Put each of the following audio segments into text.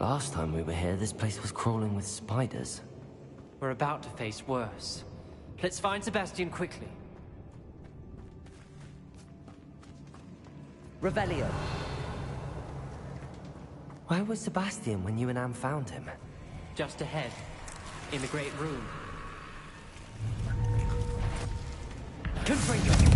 Last time we were here, this place was crawling with spiders. We're about to face worse. Let's find Sebastian quickly. Revelio. Where was Sebastian when you and Anne found him? Just ahead, in the Great Room. Confringo.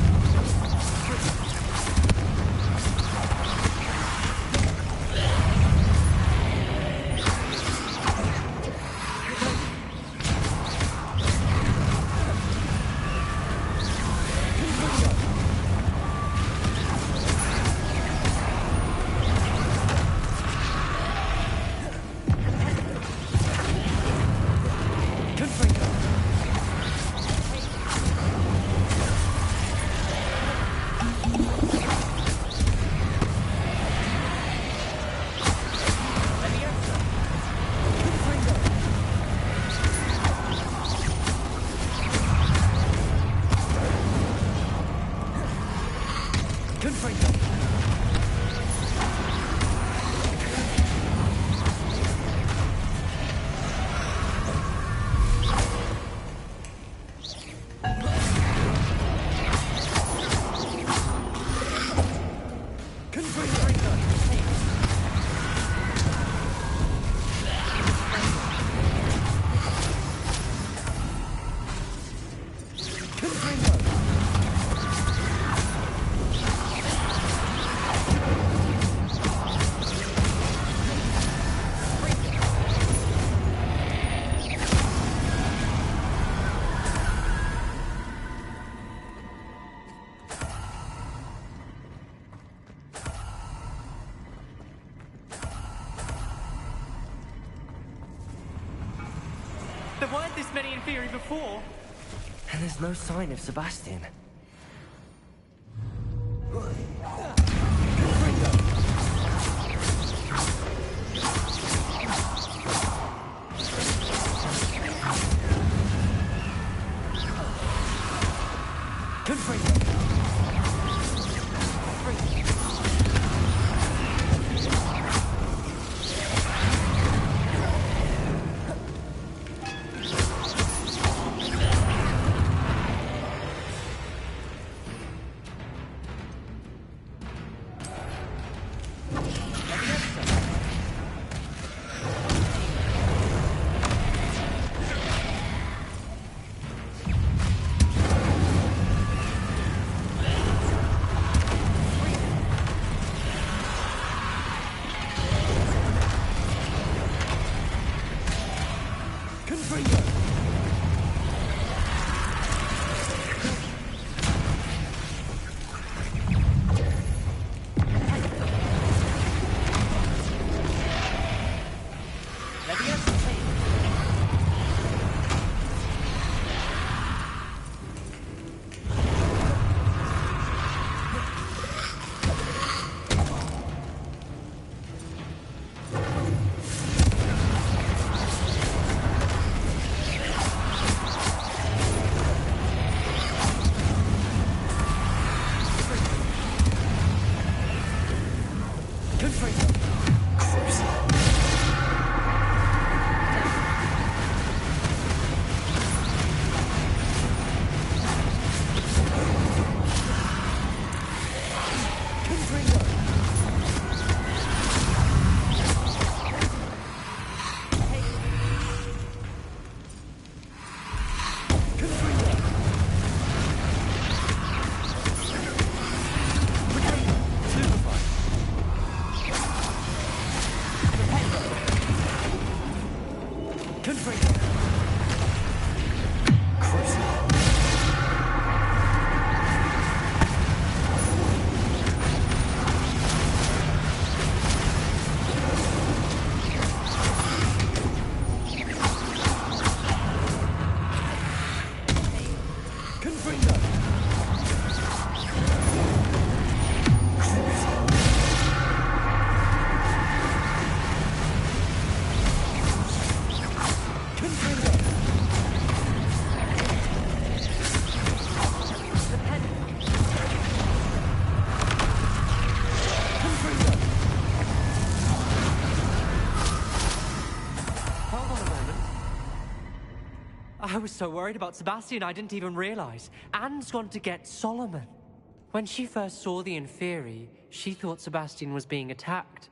There weren't this many in theory before. And there's no sign of Sebastian. I was so worried about Sebastian I didn't even realize. Anne's gone to get Solomon. When she first saw the Inferi, she thought Sebastian was being attacked.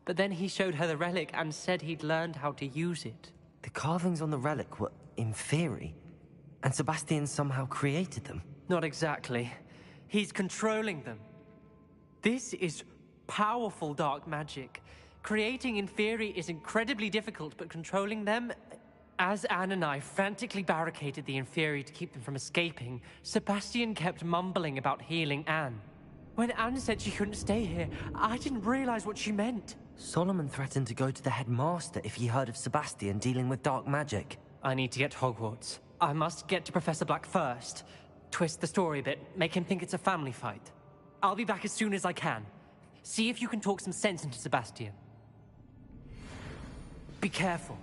But then he showed her the relic and said he'd learned how to use it. The carvings on the relic were Inferi, and Sebastian somehow created them. Not exactly. He's controlling them. This is powerful dark magic. Creating Inferi is incredibly difficult, but controlling them... As Anne and I frantically barricaded the Inferi to keep them from escaping, Sebastian kept mumbling about healing Anne. When Anne said she couldn't stay here, I didn't realize what she meant. Solomon threatened to go to the headmaster if he heard of Sebastian dealing with dark magic. I need to get to Hogwarts. I must get to Professor Black first. Twist the story a bit, make him think it's a family fight. I'll be back as soon as I can. See if you can talk some sense into Sebastian. Be careful.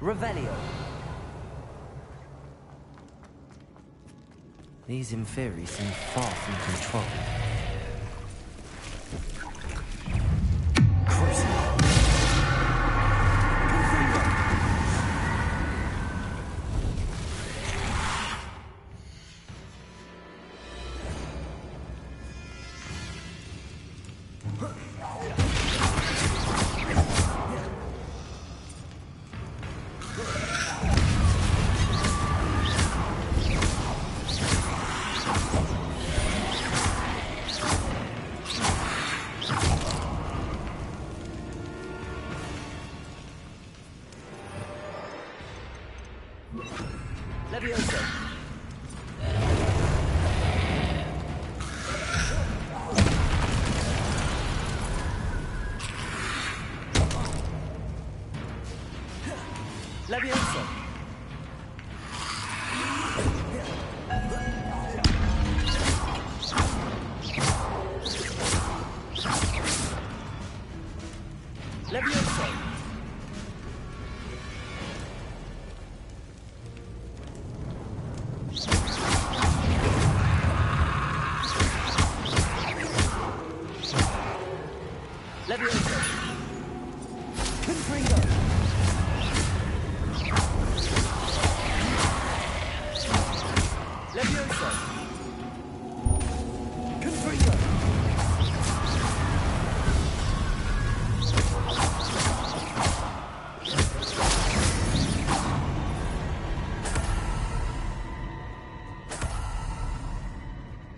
Revelio. These Inferi seem far from control.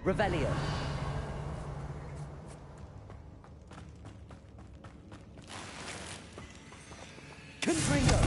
Revelio. Confringo.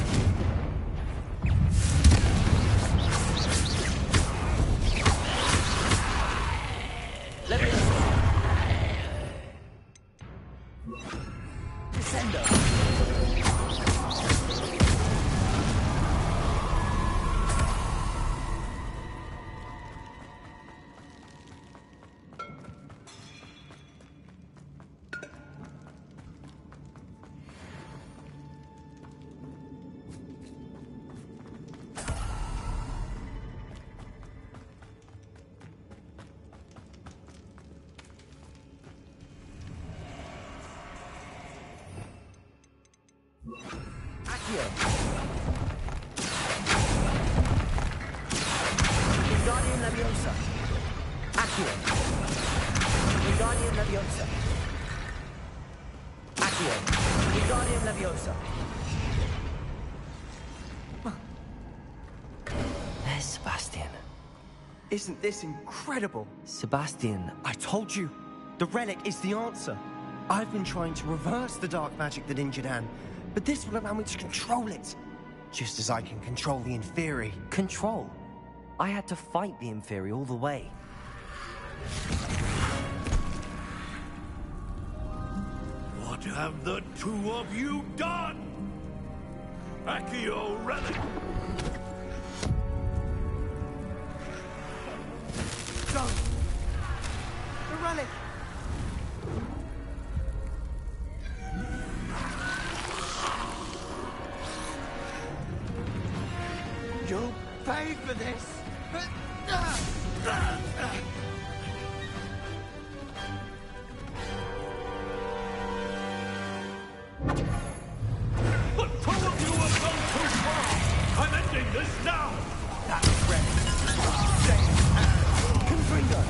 Accio. Wingardium Leviosa. Accio. Wingardium Leviosa. Accio. Wingardium Leviosa. There's Sebastian. Isn't this incredible? Sebastian, I told you, the relic is the answer. I've been trying to reverse the dark magic that injured Anne, but this will allow me to control it. Just as I can control the Inferi. control. I had to fight the Inferi all the way. What have the two of you done? Accio Relic! Don't! The relic! You'll pay for this! The two of you have gone too far! I'm ending this now! That relic! Confringo!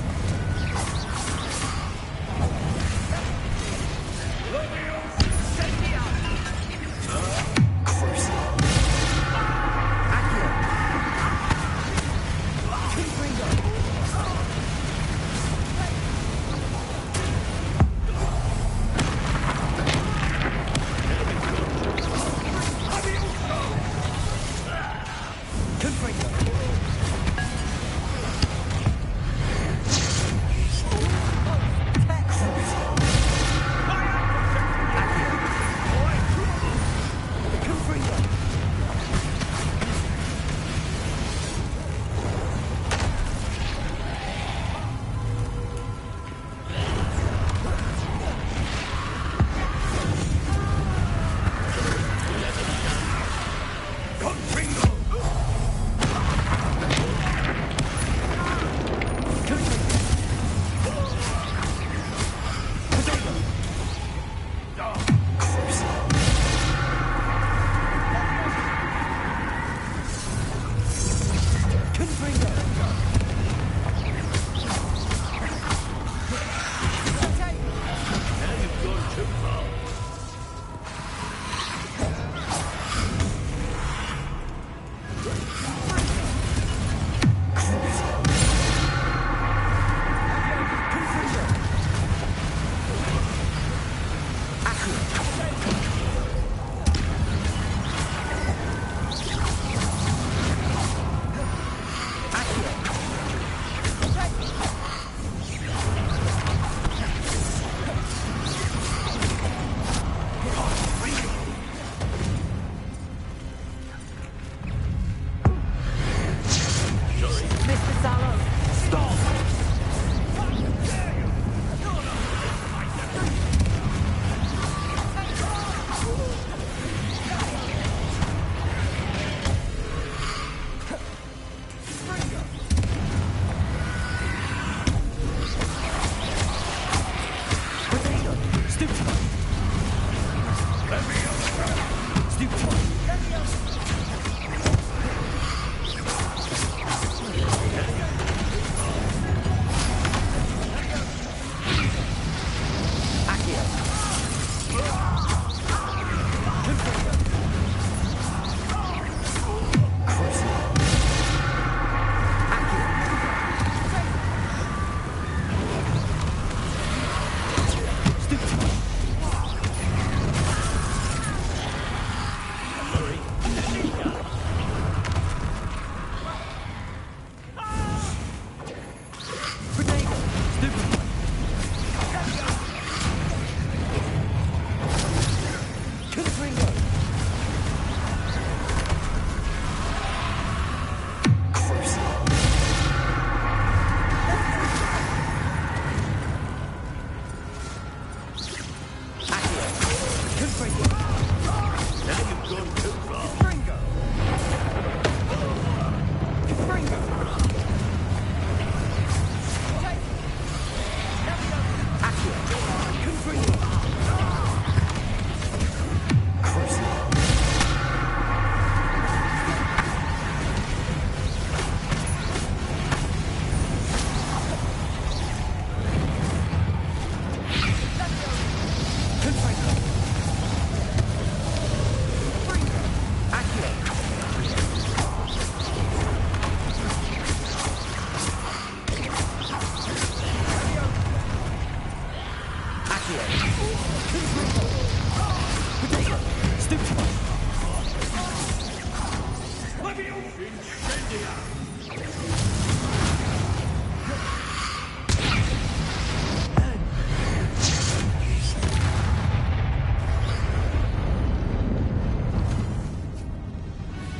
Sebastian!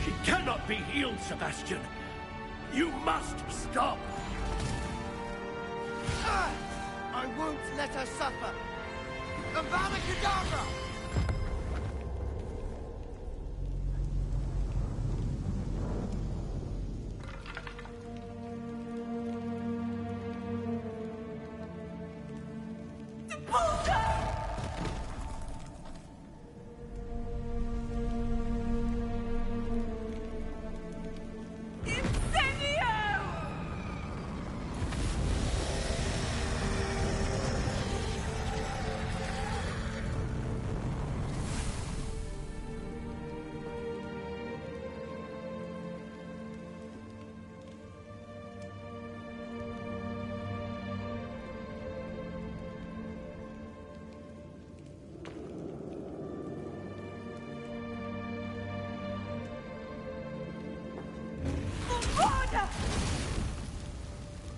She cannot be healed, Sebastian. You must stop. I won't let her suffer. Avada Kedavra!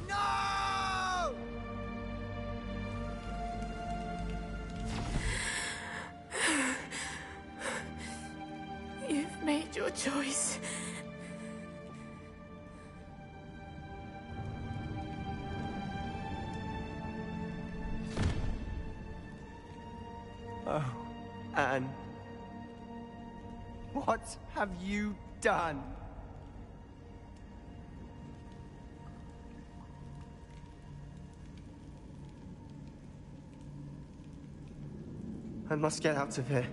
No! You've made your choice. Oh, Anne. What have you done? I must get out of here.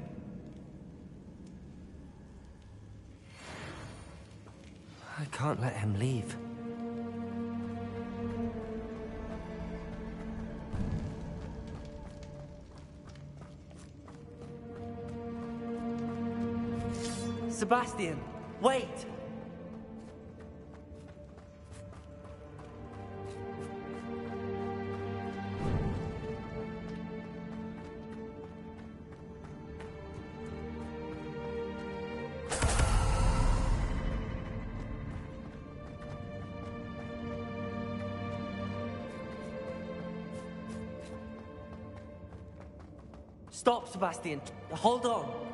I can't let him leave. Sebastian, wait! Stop, Sebastian. Hold on.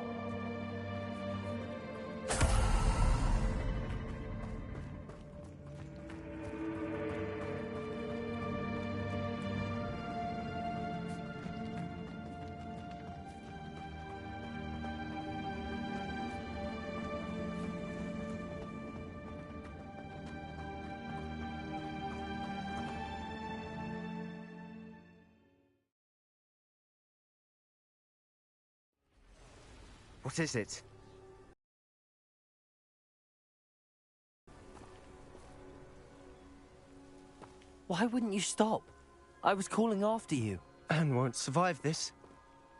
What is it? Why wouldn't you stop? I was calling after you. Anne won't survive this.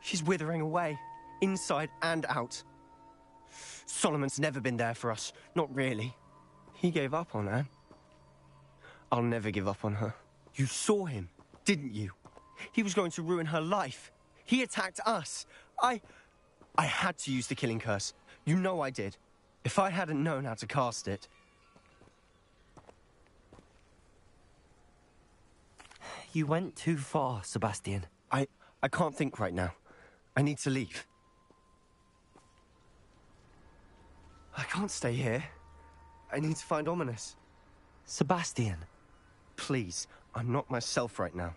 She's withering away, inside and out. Solomon's never been there for us, not really. He gave up on Anne. I'll never give up on her. You saw him, didn't you? He was going to ruin her life. He attacked us. I had to use the killing curse. You know I did. If I hadn't known how to cast it... You went too far, Sebastian. I can't think right now. I need to leave. I can't stay here. I need to find Ominous. Sebastian. Please, I'm not myself right now.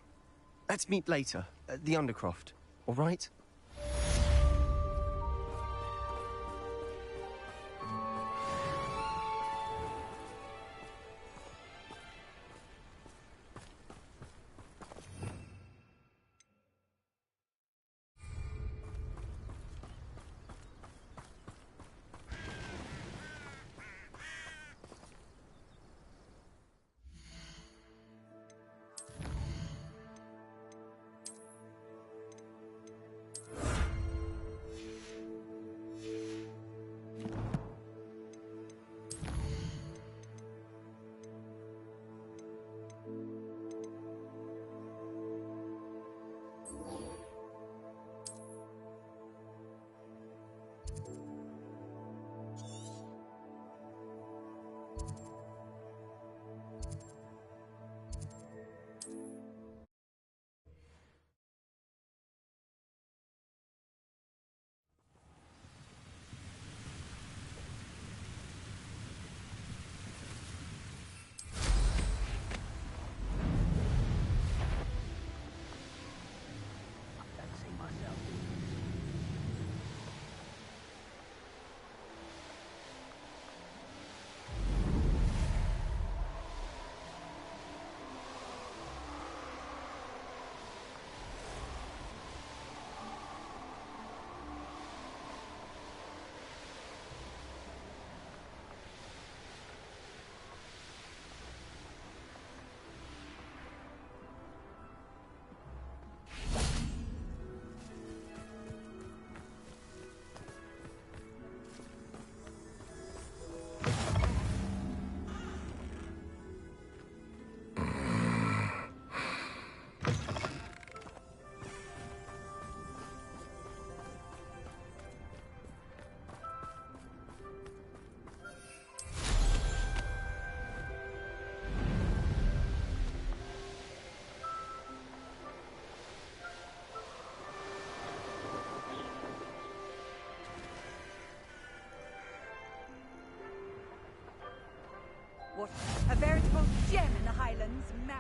Let's meet later, at the Undercroft, all right? What? A veritable gem in the Highlands, Mary.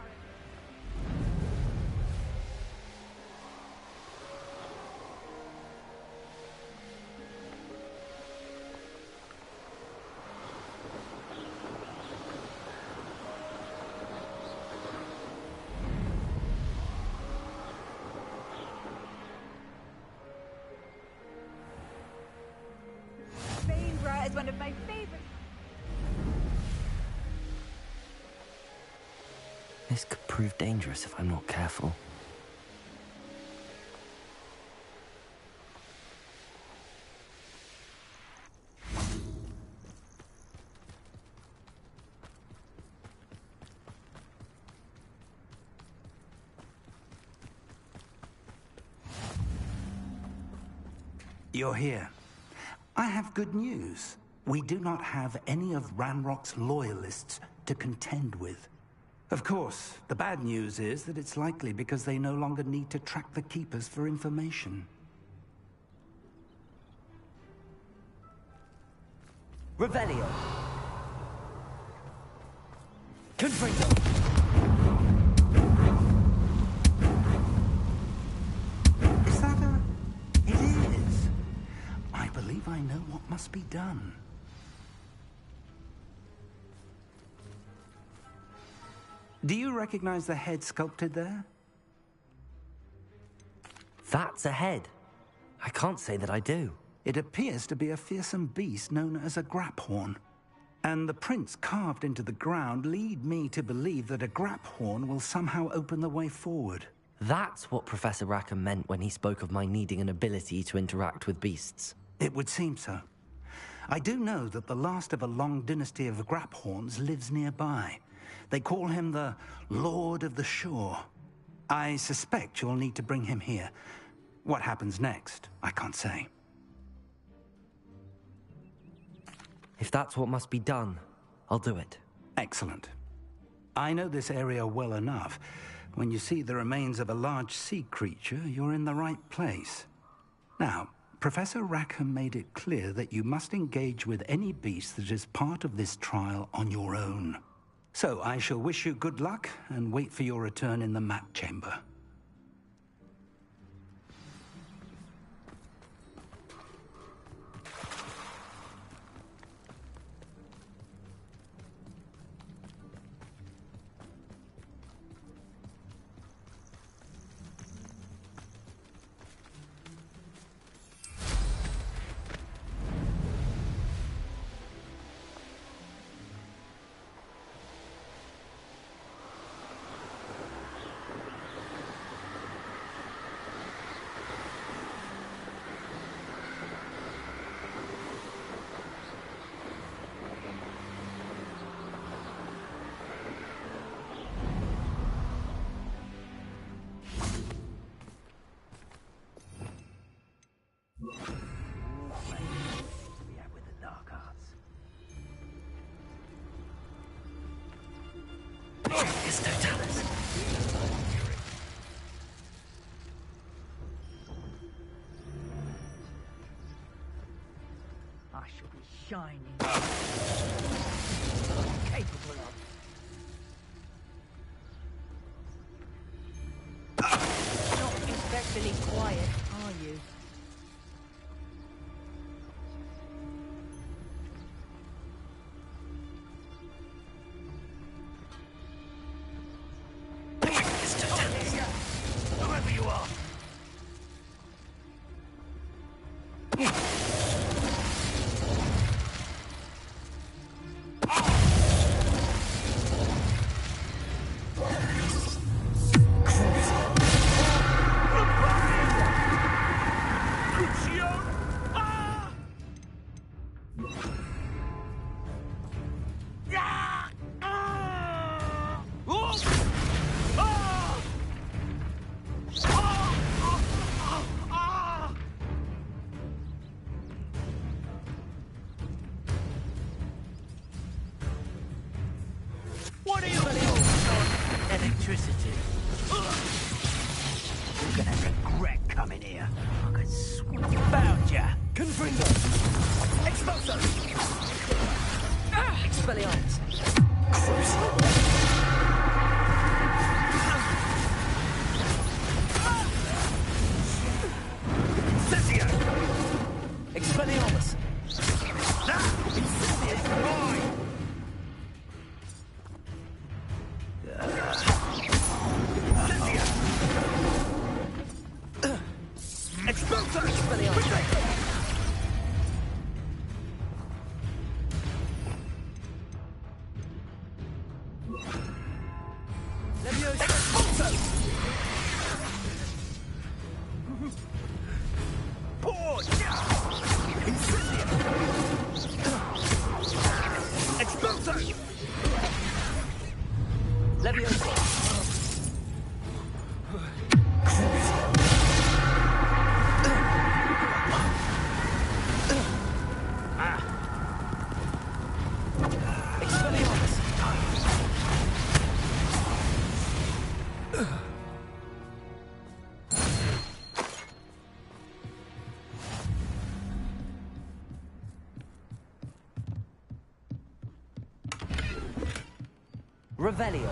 Bainbra is one of my favorites. This could prove dangerous if I'm not careful. You're here. I have good news. We do not have any of Ranrock's loyalists to contend with. Of course, the bad news is that it's likely because they no longer need to track the Keepers for information. Revelio. Confringo. Is that a... It is. I believe I know what must be done. Do you recognize the head sculpted there? That's a head. I can't say that I do. It appears to be a fearsome beast known as a graphorn. And the prints carved into the ground lead me to believe that a graphorn will somehow open the way forward. That's what Professor Rackham meant when he spoke of my needing an ability to interact with beasts. It would seem so. I do know that the last of a long dynasty of graphorns lives nearby. They call him the Lord of the Shore. I suspect you'll need to bring him here. What happens next, I can't say. If that's what must be done, I'll do it. Excellent. I know this area well enough. When you see the remains of a large sea creature, you're in the right place. Now, Professor Rackham made it clear that you must engage with any beast that is part of this trial on your own. So I shall wish you good luck and wait for your return in the map chamber. I shall be shining. Capable of. Not especially quiet, are you? Whoever you are. What are you electricity? You're gonna regret coming here. I could swear about ya. Confringo! Expulso! Expelliarmus! Revelio.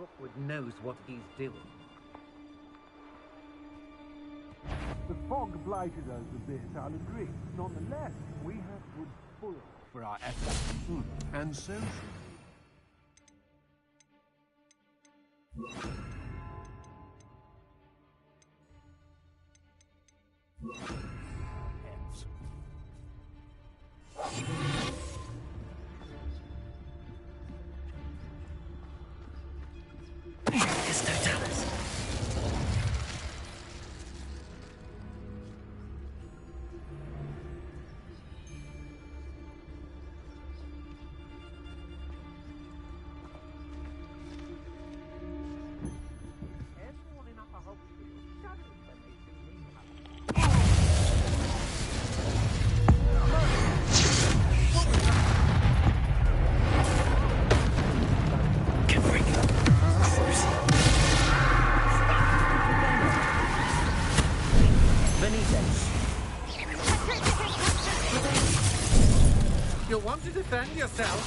Rookwood knows what he's doing. The fog blighted us a bit, I'll agree. Nonetheless, we have good spoil for our efforts. And so should You'll want to defend yourself.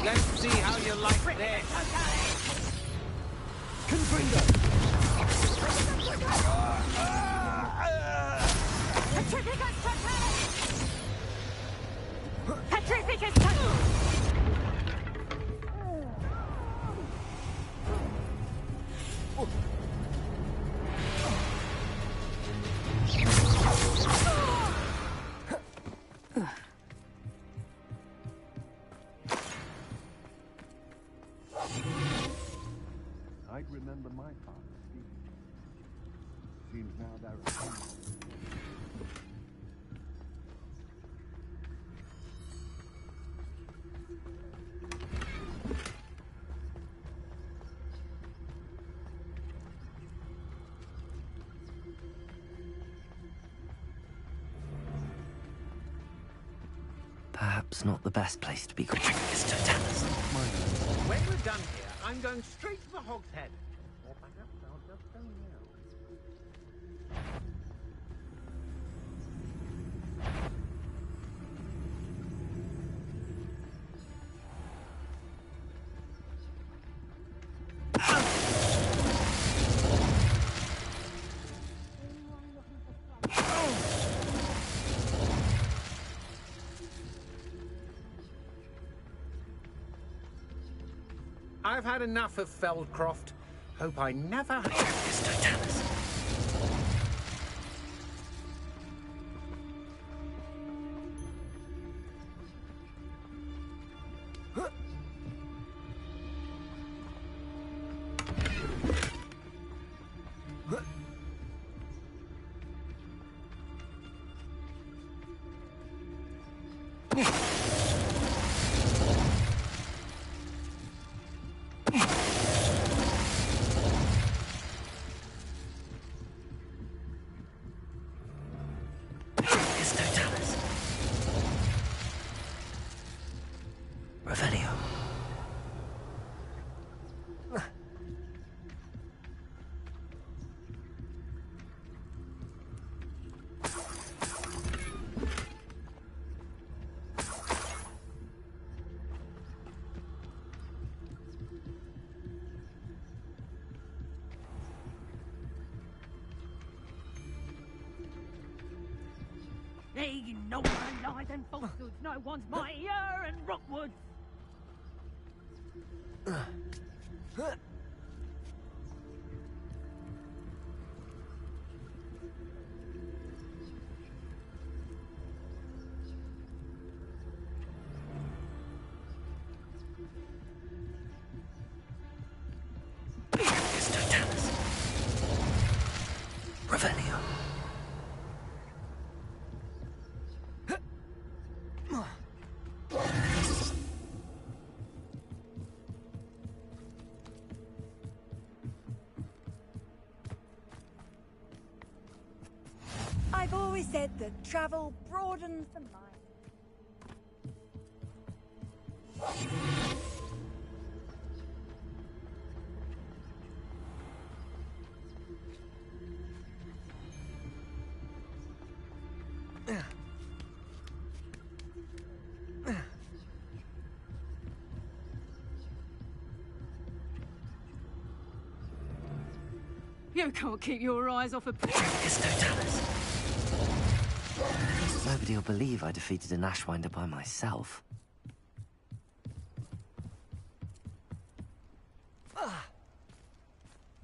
Let's see how you like this. I'd remember my father speaking. Seems now there are Perhaps not the best place to be Quadricus totalis. When we're done here, I'm going straight to the Hog's Head. Or perhaps I'll just go now. I've had enough of Feldcroft. Hope I never... Revelio. Hey, no more lies and falsehoods. No one's mightier and Rockwood. Revelio. I've always said that travel broadens the mind. You can't keep your eyes off a... Nobody will believe I defeated an Ashwinder by myself.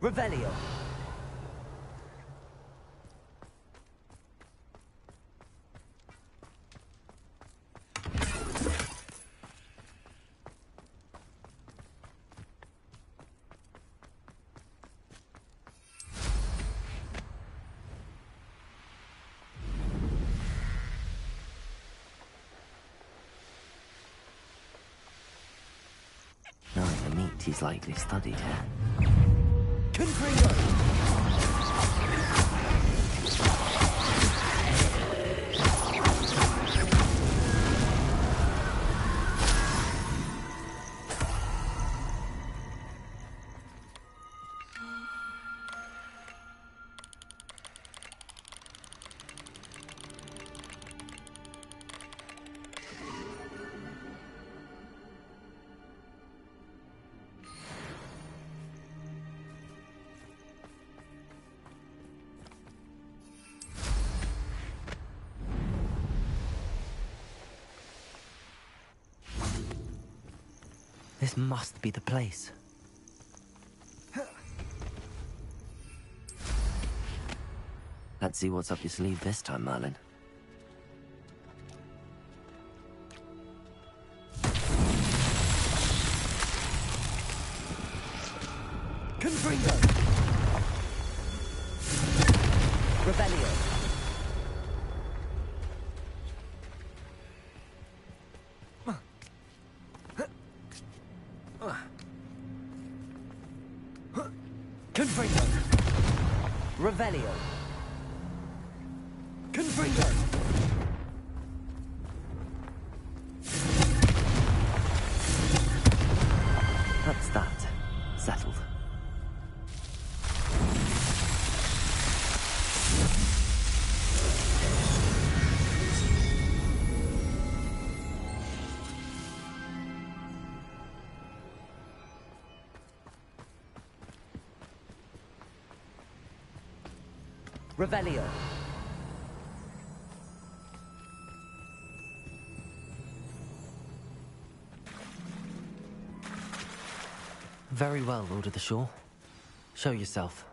Revelio. Knowing the meat he's likely studied here. Confringo! This must be the place. Let's see what's up your sleeve this time, Merlin. Confringo! Revelio! Confringo! Revelio! Confringo! That's that. Settled. Revelio. Very well, Lord of the Shore. Show yourself.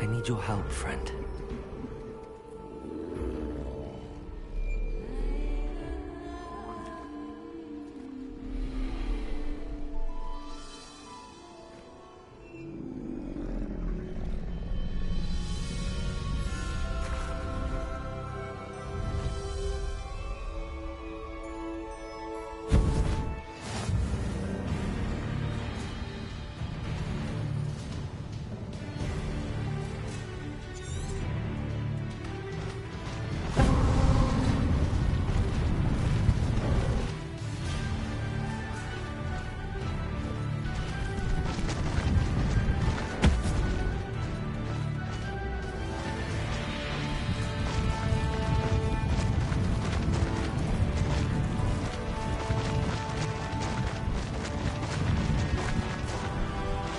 need your help, friend.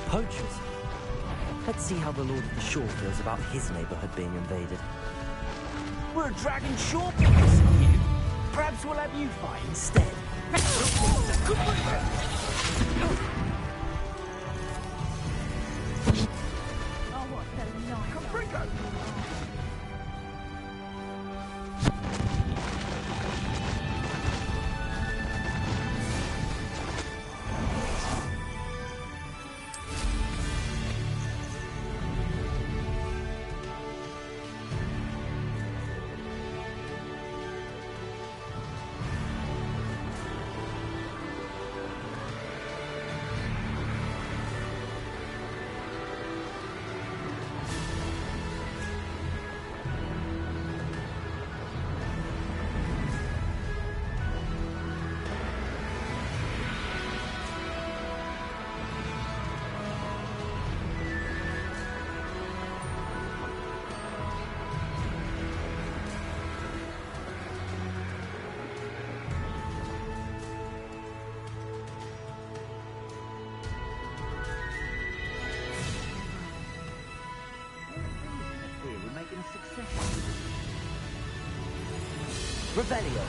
Poachers? Let's see how the Lord of the Shore feels about his neighborhood being invaded. We're a dragon shore police, you. Perhaps we'll have you fight instead. Oh, what a nice. Caprico! Revelio.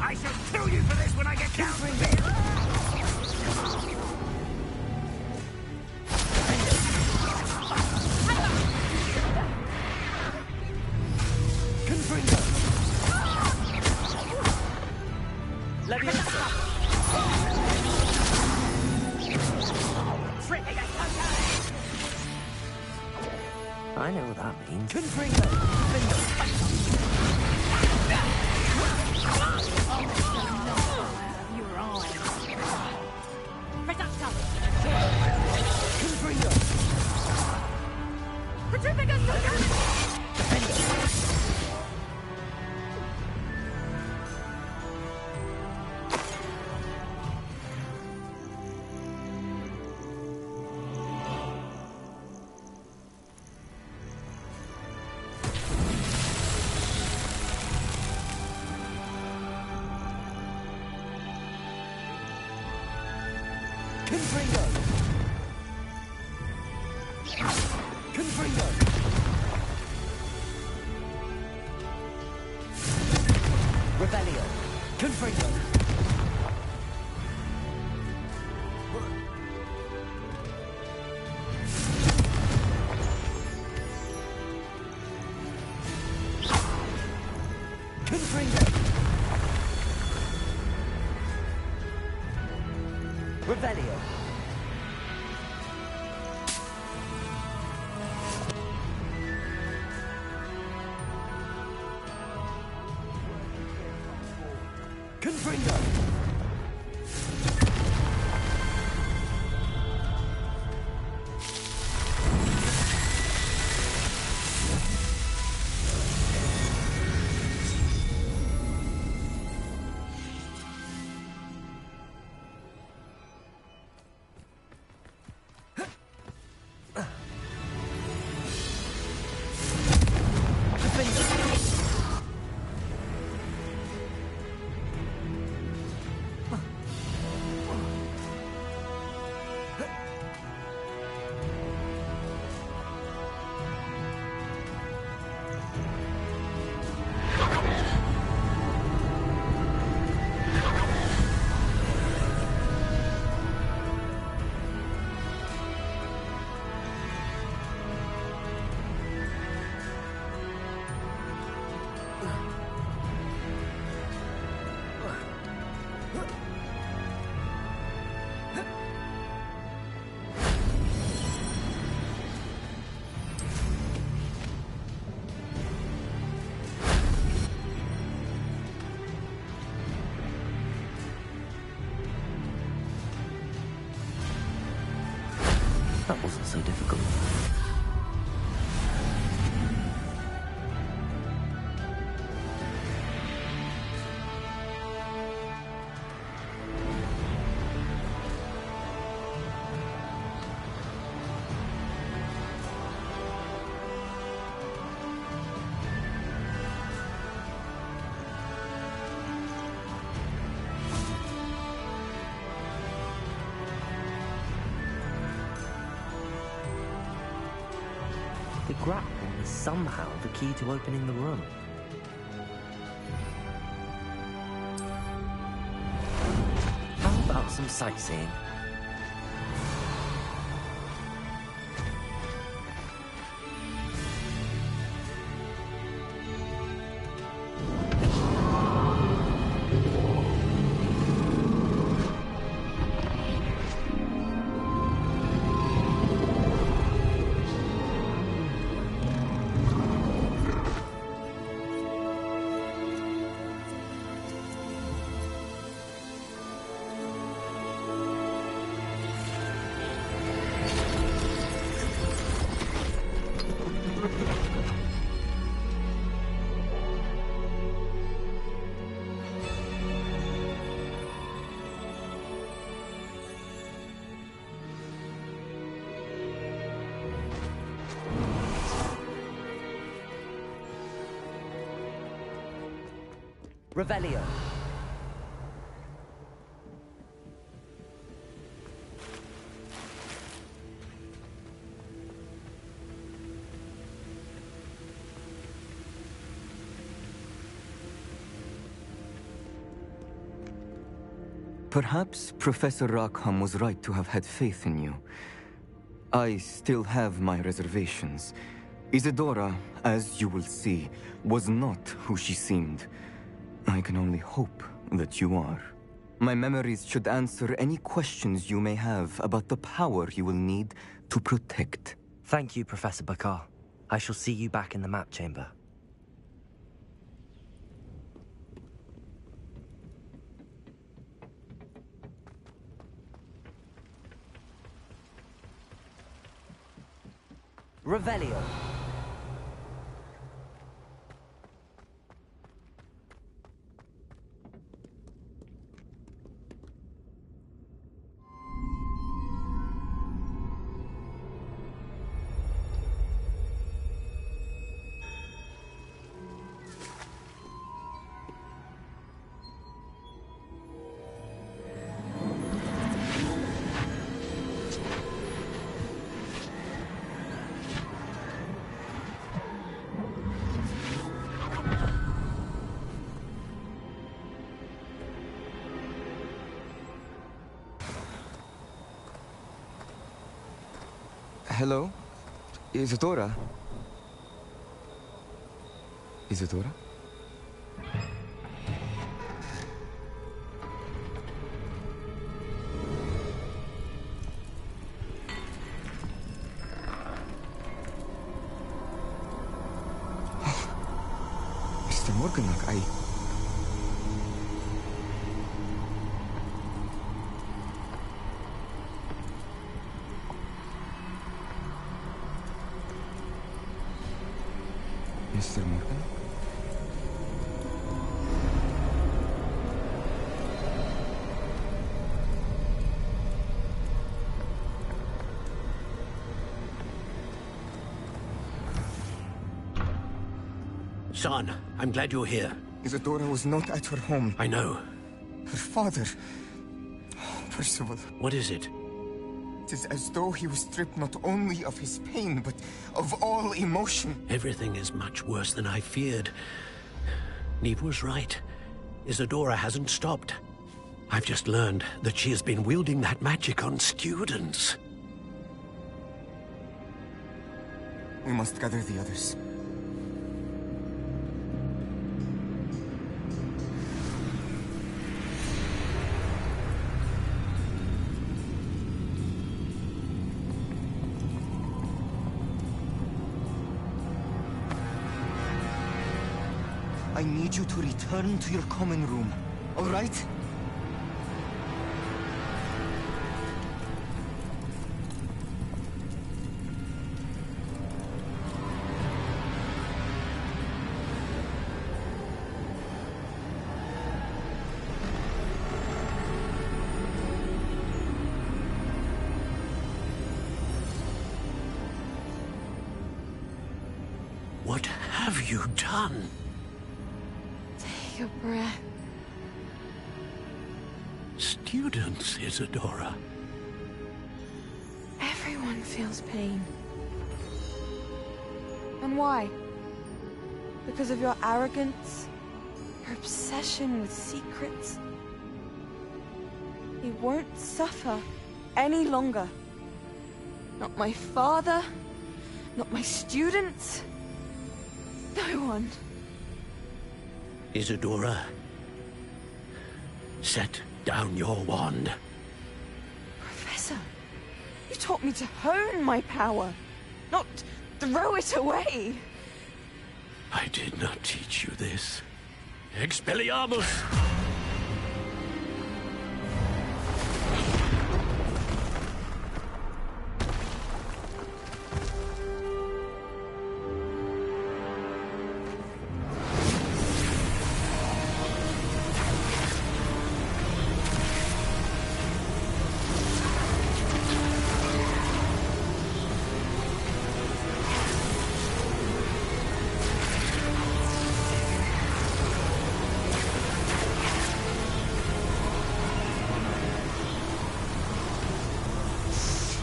I shall kill you for this when I get down to it! I know what that means. Your eyes. Reducto. Petrificus Totalus. Revelio. grapple is somehow the key to opening the room. How about some sightseeing? Revelio. Perhaps Professor Rackham was right to have had faith in you. I still have my reservations. Isadora, as you will see, was not who she seemed. I can only hope that you are. My memories should answer any questions you may have about the power you will need to protect. Thank you, Professor Bakar. I shall see you back in the map chamber. Revelio. Hello? Isadora? Isadora? Mr. Morganach, Mr. Morgan? Son, I'm glad you're here. Isadora was not at her home. I know. Her father... Percival. What is it? It is as though he was stripped not only of his pain, but of all emotion. Everything is much worse than I feared. Neve was right. Isadora hasn't stopped. I've just learned that she has been wielding that magic on students. We must gather the others. I need you to return to your common room, all right? What have you done? Take a breath. Students, Isadora. Everyone feels pain. And why? Because of your arrogance? Your obsession with secrets? He won't suffer any longer. Not my father, not my students, no one. Isadora, set down your wand. Professor, you taught me to hone my power, not throw it away. I did not teach you this. Expelliarmus!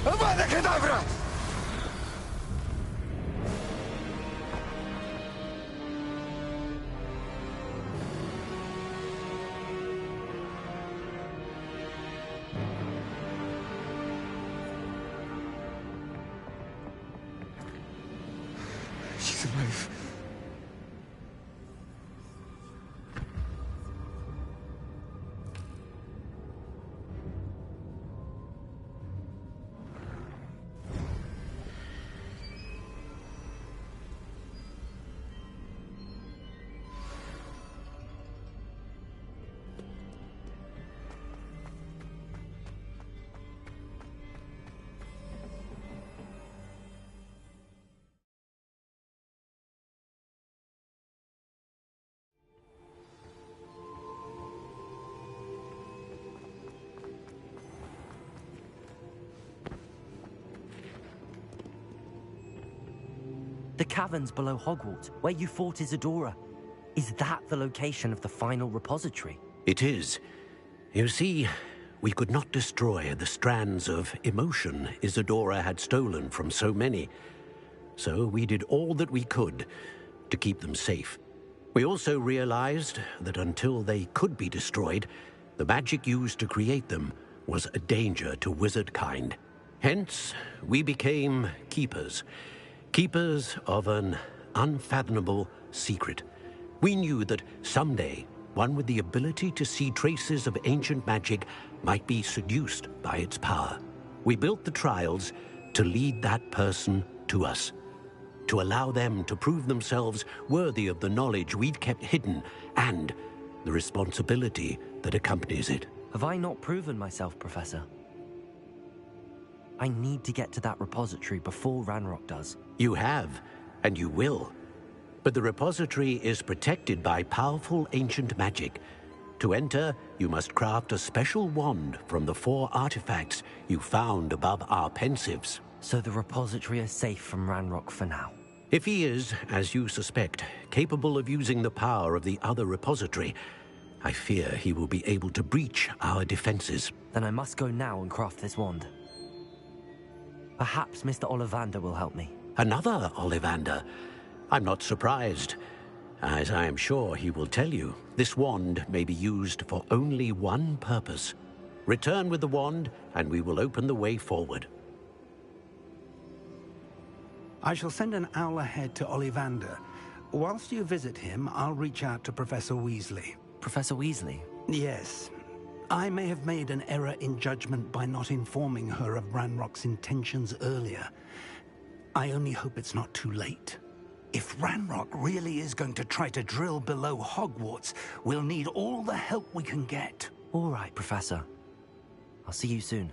Avada Kedavra! She's alive. The caverns below Hogwarts, where you fought Isadora. Is that the location of the final repository? It is. You see, we could not destroy the strands of emotion Isadora had stolen from so many. So we did all that we could to keep them safe. We also realized that until they could be destroyed, the magic used to create them was a danger to wizard kind. Hence, we became keepers. Keepers of an unfathomable secret. We knew that someday, one with the ability to see traces of ancient magic might be seduced by its power. We built the trials to lead that person to us, to allow them to prove themselves worthy of the knowledge we'd kept hidden and the responsibility that accompanies it. Have I not proven myself, Professor? I need to get to that repository before Ranrock does. You have, and you will. But the repository is protected by powerful ancient magic. To enter, you must craft a special wand from the 4 artifacts you found above our pensives. So the repository is safe from Ranrock for now? If he is, as you suspect, capable of using the power of the other repository, I fear he will be able to breach our defenses. Then I must go now and craft this wand. Perhaps Mr. Ollivander will help me. Another Ollivander? I'm not surprised. As I am sure he will tell you, this wand may be used for only one purpose. Return with the wand, and we will open the way forward. I shall send an owl ahead to Ollivander. Whilst you visit him, I'll reach out to Professor Weasley. Professor Weasley? Yes. I may have made an error in judgment by not informing her of Ranrock's intentions earlier. I only hope it's not too late. If Ranrock really is going to try to drill below Hogwarts, we'll need all the help we can get. All right, Professor. I'll see you soon.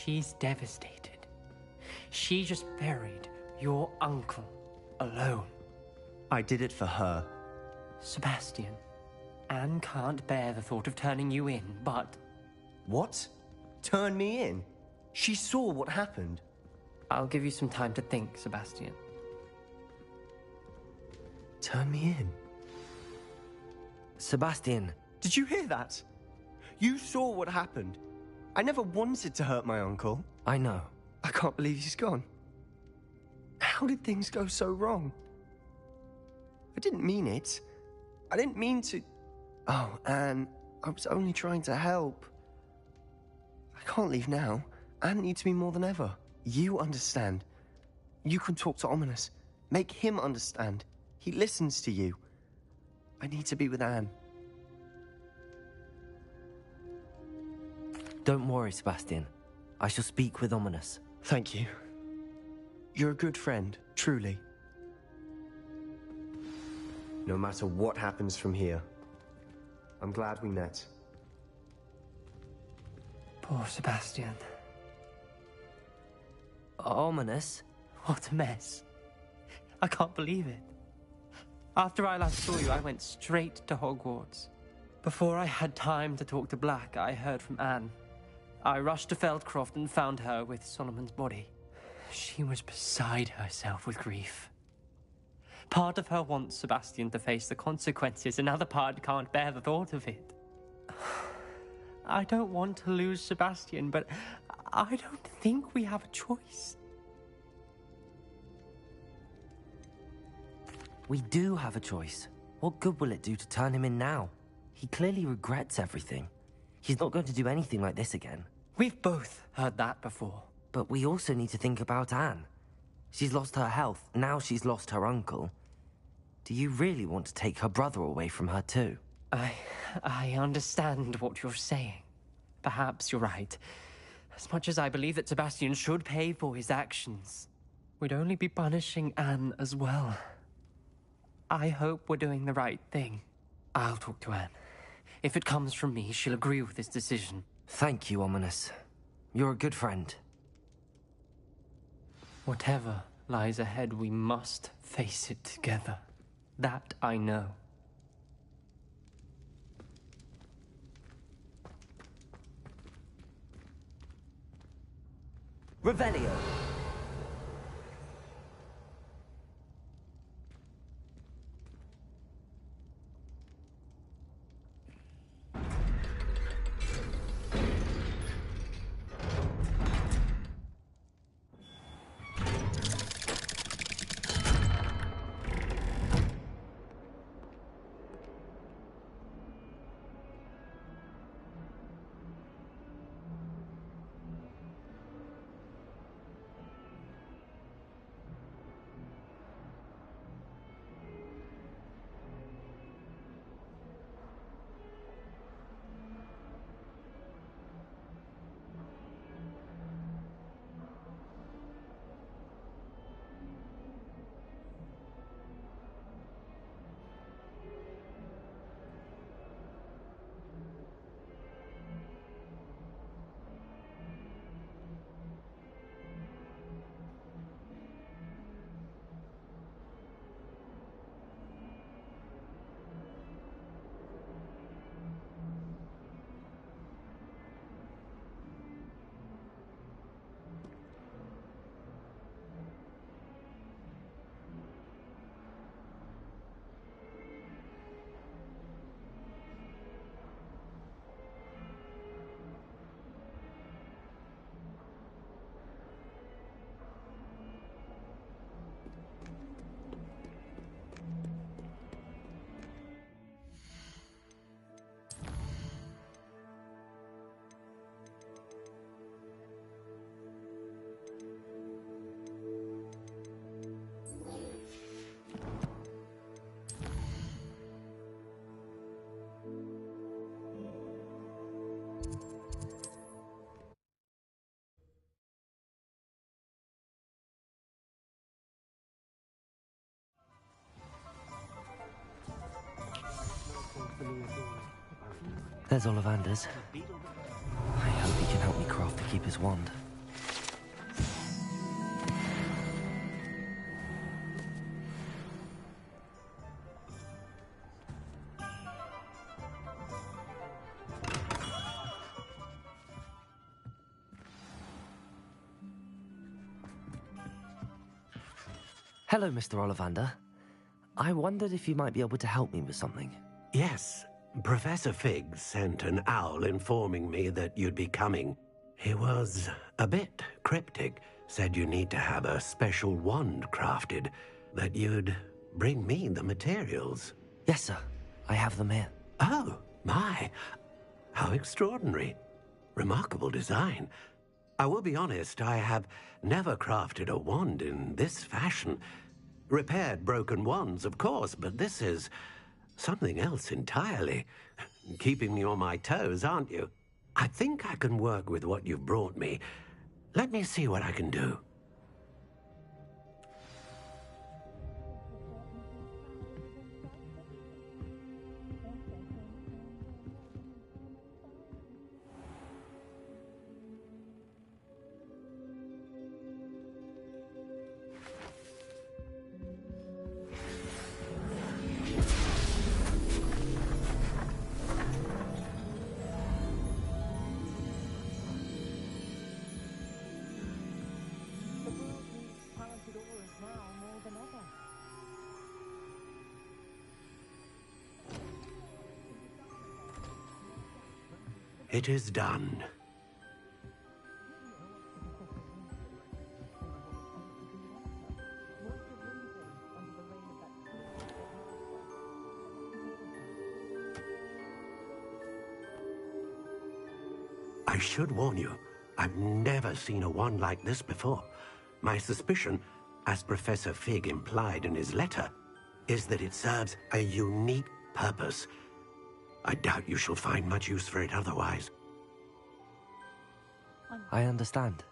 She's devastated. She just buried your uncle alone. I did it for her. Sebastian, Anne can't bear the thought of turning you in, but... What? Turn me in? She saw what happened. I'll give you some time to think, Sebastian. Turn me in? Sebastian. Did you hear that? You saw what happened. I never wanted to hurt my uncle. I know. I can't believe he's gone. How did things go so wrong? I didn't mean it. I didn't mean to... Oh, Anne, I was only trying to help. I can't leave now. Anne needs me more than ever. You understand. You can talk to Ominous. Make him understand. He listens to you. I need to be with Anne. Don't worry, Sebastian. I shall speak with Ominous. Thank you. You're a good friend, truly. No matter what happens from here, I'm glad we met. Poor Sebastian. Ominous? What a mess. I can't believe it. After I last saw you, I went straight to Hogwarts. Before I had time to talk to Black, I heard from Anne. I rushed to Feldcroft and found her with Solomon's body. She was beside herself with grief. Part of her wants Sebastian to face the consequences, another part can't bear the thought of it. I don't want to lose Sebastian, but I don't think we have a choice. We do have a choice. What good will it do to turn him in now? He clearly regrets everything. He's not going to do anything like this again. We've both heard that before. But we also need to think about Anne. She's lost her health, now she's lost her uncle. Do you really want to take her brother away from her too? I understand what you're saying. Perhaps you're right. As much as I believe that Sebastian should pay for his actions, we'd only be punishing Anne as well. I hope we're doing the right thing. I'll talk to Anne. If it comes from me, she'll agree with this decision. Thank you, Ominous. You're a good friend. Whatever lies ahead, we must face it together. That I know. Revelio. There's Ollivanders. I hope he can help me craft the Keeper's wand. Hello, Mr. Ollivander. I wondered if you might be able to help me with something. Yes, Professor Fig sent an owl informing me that you'd be coming. He was a bit cryptic, said you need to have a special wand crafted, that you'd bring me the materials. Yes, sir. I have them here. Oh, my. How extraordinary. Remarkable design. I will be honest, I have never crafted a wand in this fashion. Repaired broken wands, of course, but this is something else entirely. Keeping me on my toes, aren't you? I think I can work with what you've brought me. Let me see what I can do. It is done. I should warn you, I've never seen a wand like this before. My suspicion, as Professor Fig implied in his letter, is that it serves a unique purpose. I doubt you shall find much use for it otherwise. I understand.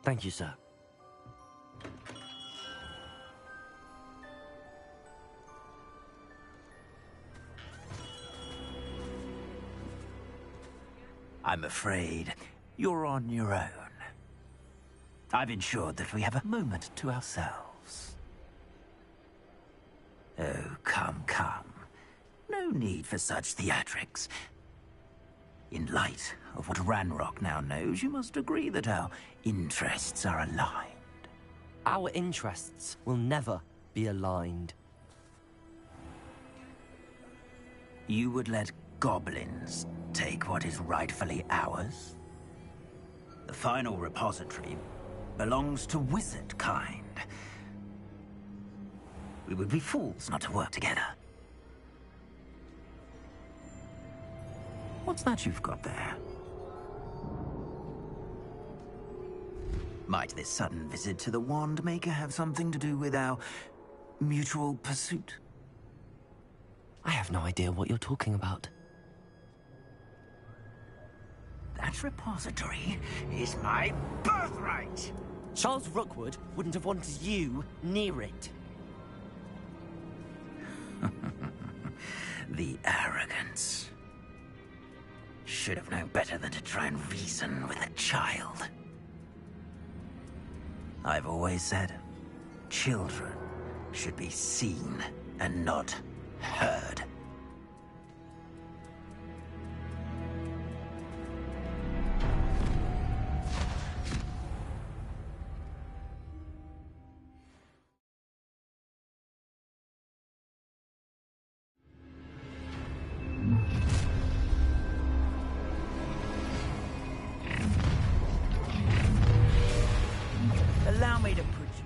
Thank you, sir. I'm afraid you're on your own. I've ensured that we have a moment to ourselves. Oh, come, come. No need for such theatrics. In light of what Ranrock now knows, you must agree that our interests are aligned. Our interests will never be aligned. You would let goblins take what is rightfully ours? The final repository belongs to wizard kind. We would be fools not to work together. What's that you've got there? Might this sudden visit to the Wand Maker have something to do with our mutual pursuit? I have no idea what you're talking about. That repository is my birthright! Charles Rookwood wouldn't have wanted you near it. The arrogance. Should have known better than to try and reason with a child. I've always said, children should be seen and not heard. Allow me to put you...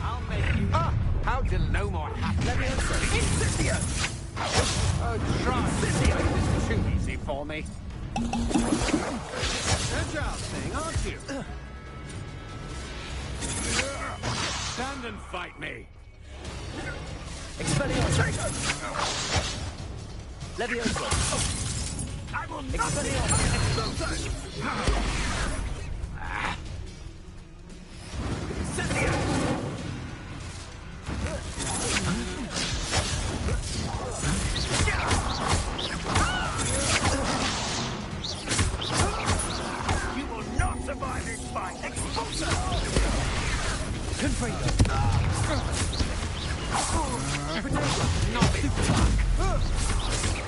I'll make you... Ah! How till no more happen? Let me answer. Incendio! Oh, try. Incendio! This is too easy for me. Agile thing, aren't you? Stand and fight me. Expelliarmus! Leviosa! I will not Expelliarmus! You will not survive this fight! Expulsor! Confringo! Not this one!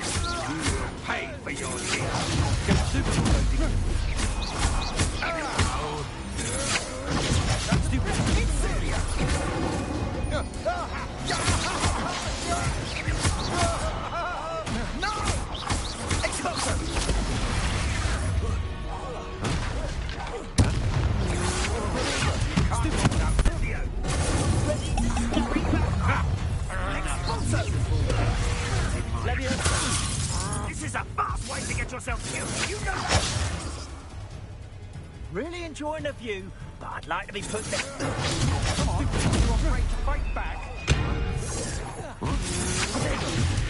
Really enjoying the view, but I'd like to be put there. Come on, you're afraid to fight back.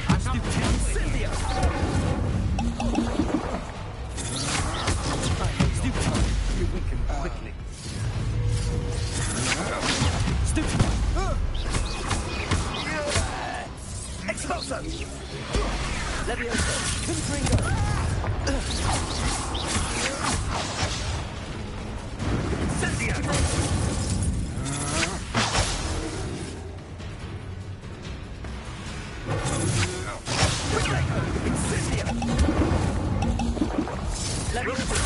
I'm not Cynthia! You weaken quickly. Expulso! Levioso! Confringo! Cynthia! Incendia! Levioso!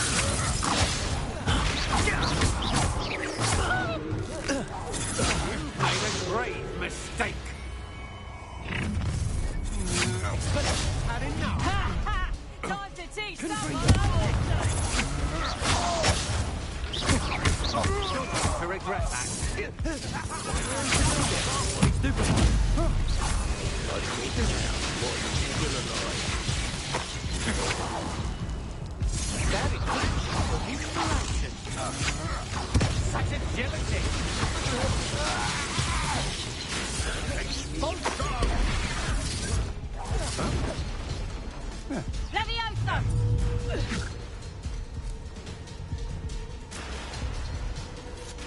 Made a grave mistake. Had enough. Time to teach someone To regret that. That is inspiration. Such agility. Levioso!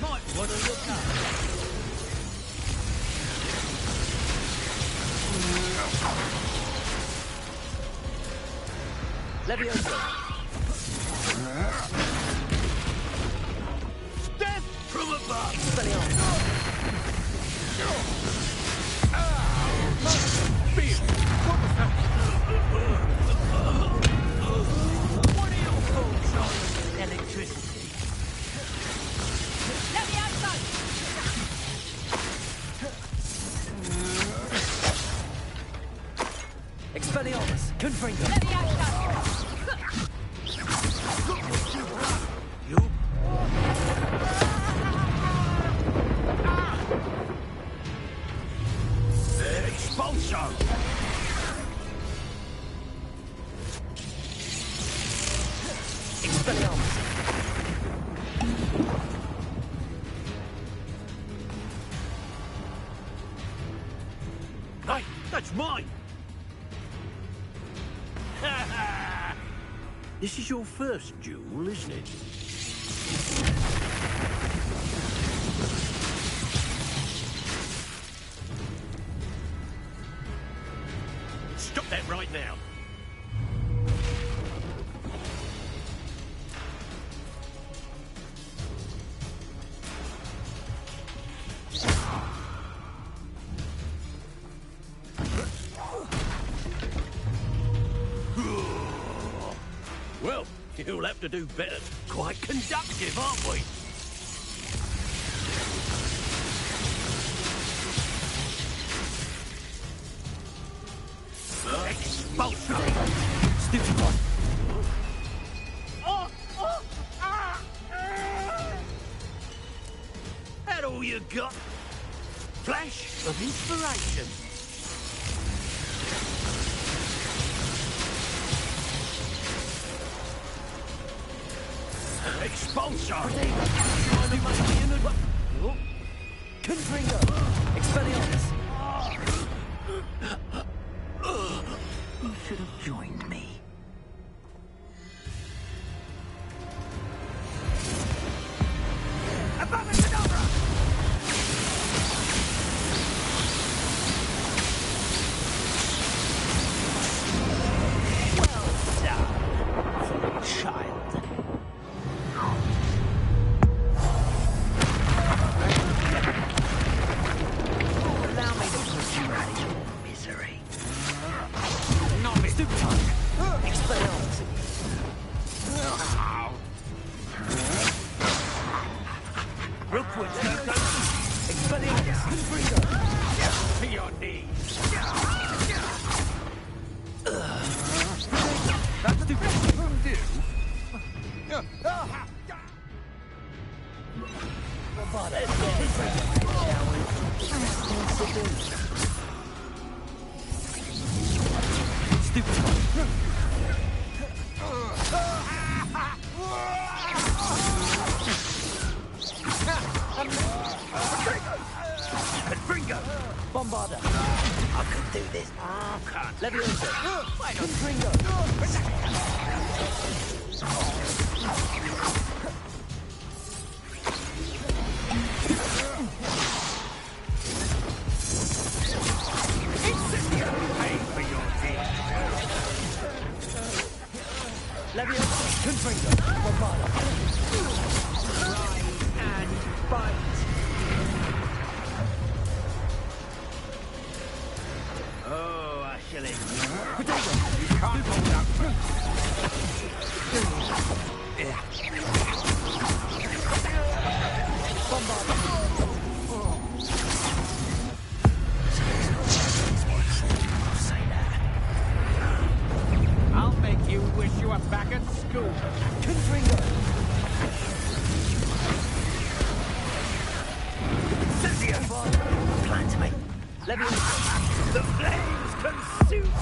Might want to look up. Levioso! Death from above! What are your thoughts on electricity? Levioso! Expelliarmus! Confringo! Levioso! You? Expulso! Expelliarmus! Hey, that's mine! This is your first duel, isn't it? Stop that right now! Well, you'll have to do better. Quite conductive, aren't we? Expulsion! Stupid one! That all you got? Flash of inspiration. Expulsion! Confringo! Expelliarmus! You should have joined me. To your knees. That's the best you can do. Bombarder. I could do this. Oh, can't. Leviosa. Why not? Confringo. Pay for your deed. Leviosa. Confringo. Bombarder. Ride and bite. Oh, I shall it. Potato! You can't hold up. I'll make you wish you were back at school. Confringo. Plan to make Leviosa. The flames consume.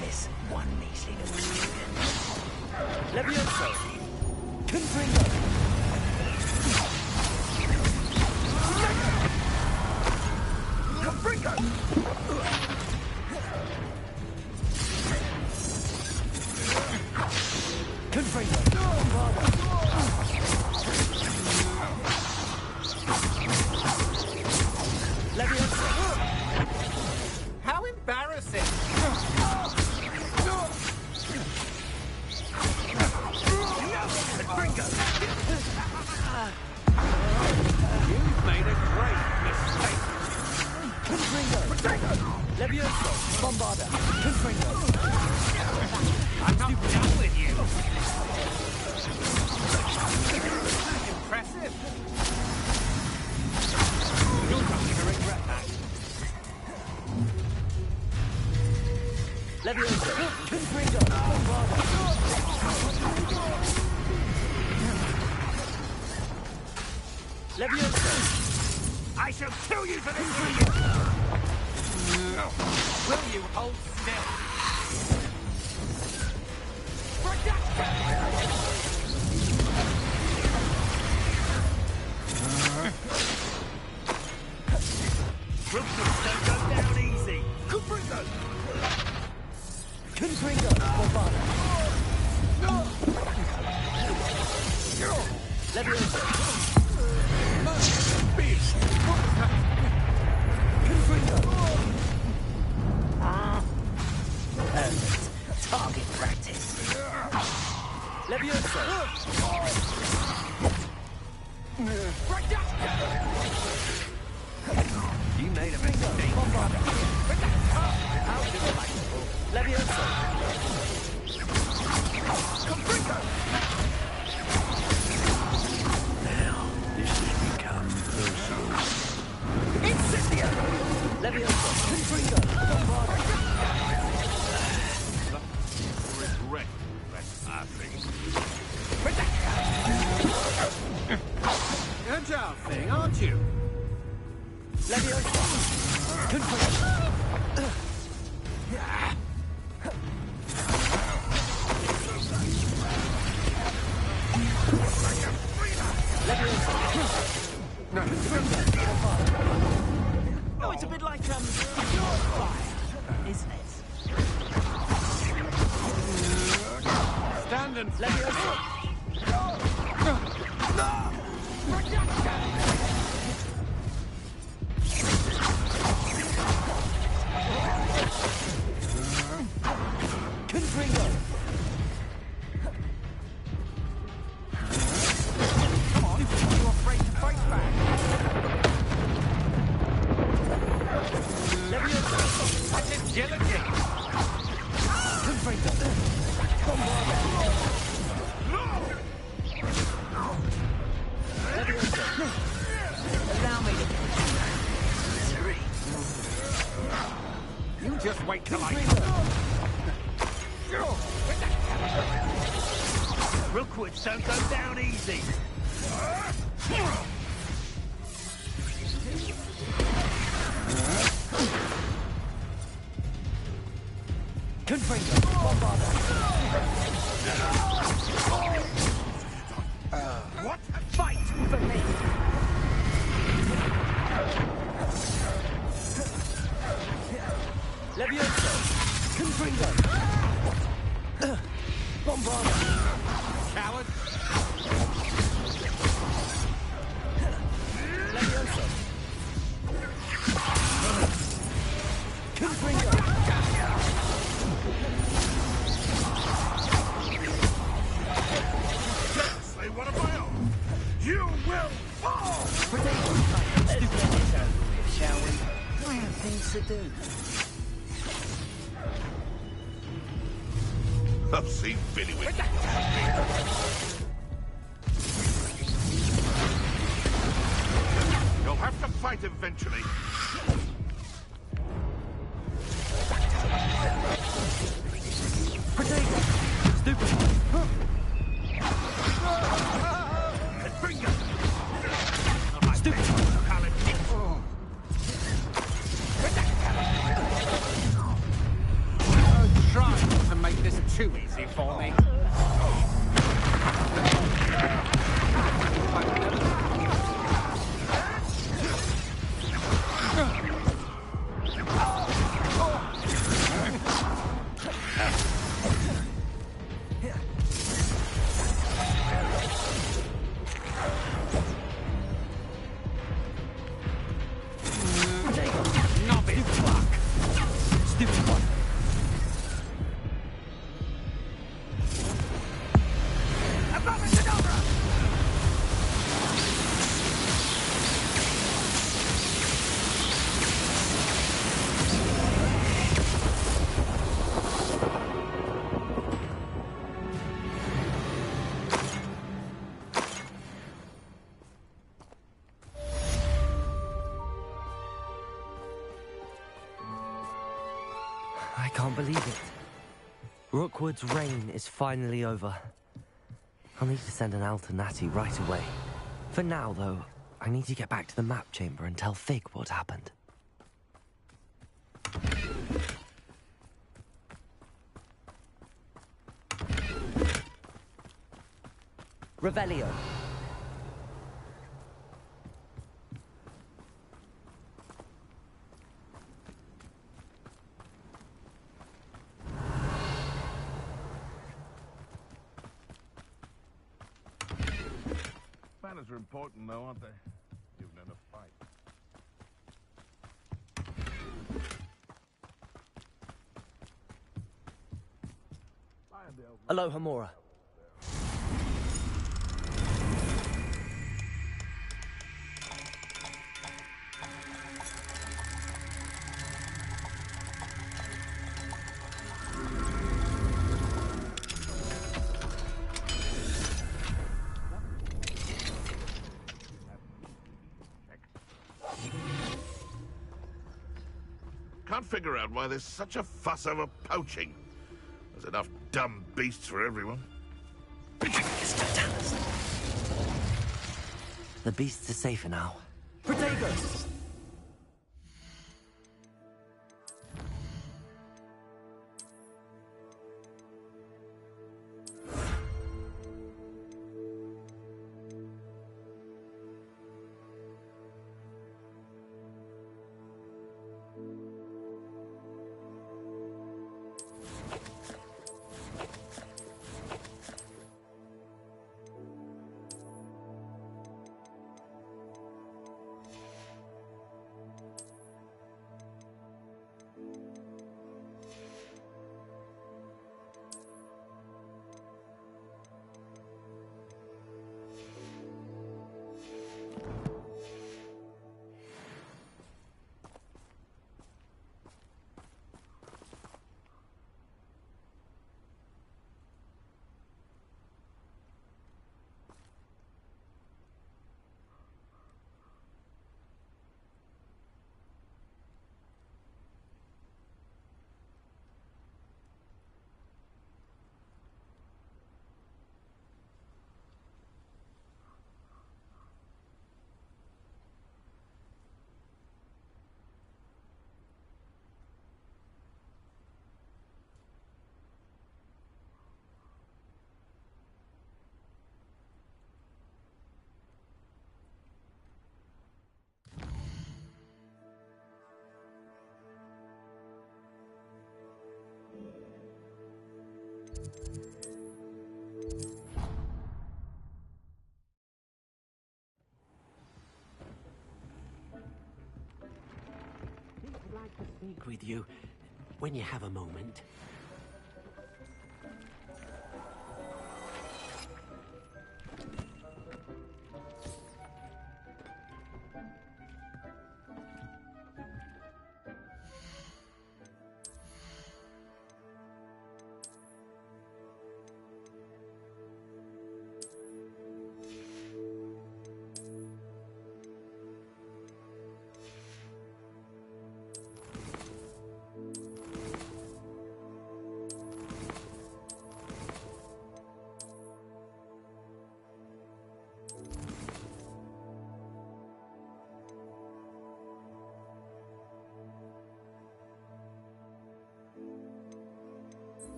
Miss one measly little student. Leviosa. Confringo. Confringo. Confringo. Leviosa. How embarrassing! You've made a great mistake. Confringo. Leviosa. Bombarder. Confringo. I'm not done with you. Impressive. You're going to regret that. Leviosa. Confringo. Bombarder. Leviosa. I shall kill you for this idiot! Will you hold still? Brooklyn, don't go down easy. Confringo. Confringo. Bombarder. Leviosa. Beast! Confringo. Perfect. Target practice. Leviosa. You made a mistake. Bombarder. How delightful. Leviosa. Confringo! Now, this has become personal. Incendio. Leviosa. Confringo. Bombarder. Regret trespassing. Agile thing, aren't you? Leviosa. Confringo. Oh, it's a bit like, fire, isn't it? Stand and Leviosa. Confringo. come on, you're afraid to fight back. Leviosa. That's agility. Confringo. Bombarder. Leviosa. Allow me to... You just wait till I... Rookwoods don't go down easy. Confringo. Bombarder. What? Fight for me! Levioso! Confringo! Bombarda! Coward! Levioso! Confringo! Say one of my own! You will fall! Let's get this over with, shall we? I have things to do. I've seen Billy with You'll have to fight eventually. Potato! Stupid! Bring you! Stupid! Try not to make this too easy for me. Novice luck. Stupid one! I can't believe it. Rookwood's reign is finally over. I'll need to send an Alternati right away. For now, though, I need to get back to the map chamber and tell Fig what happened. Revelio. Manners are important, though, aren't they? Even in a fight. Aloha Mora. Can't figure out why there's such a fuss over poaching. There's enough dumb beasts for everyone. The beasts are safer now. Protagos! speak with you when you have a moment.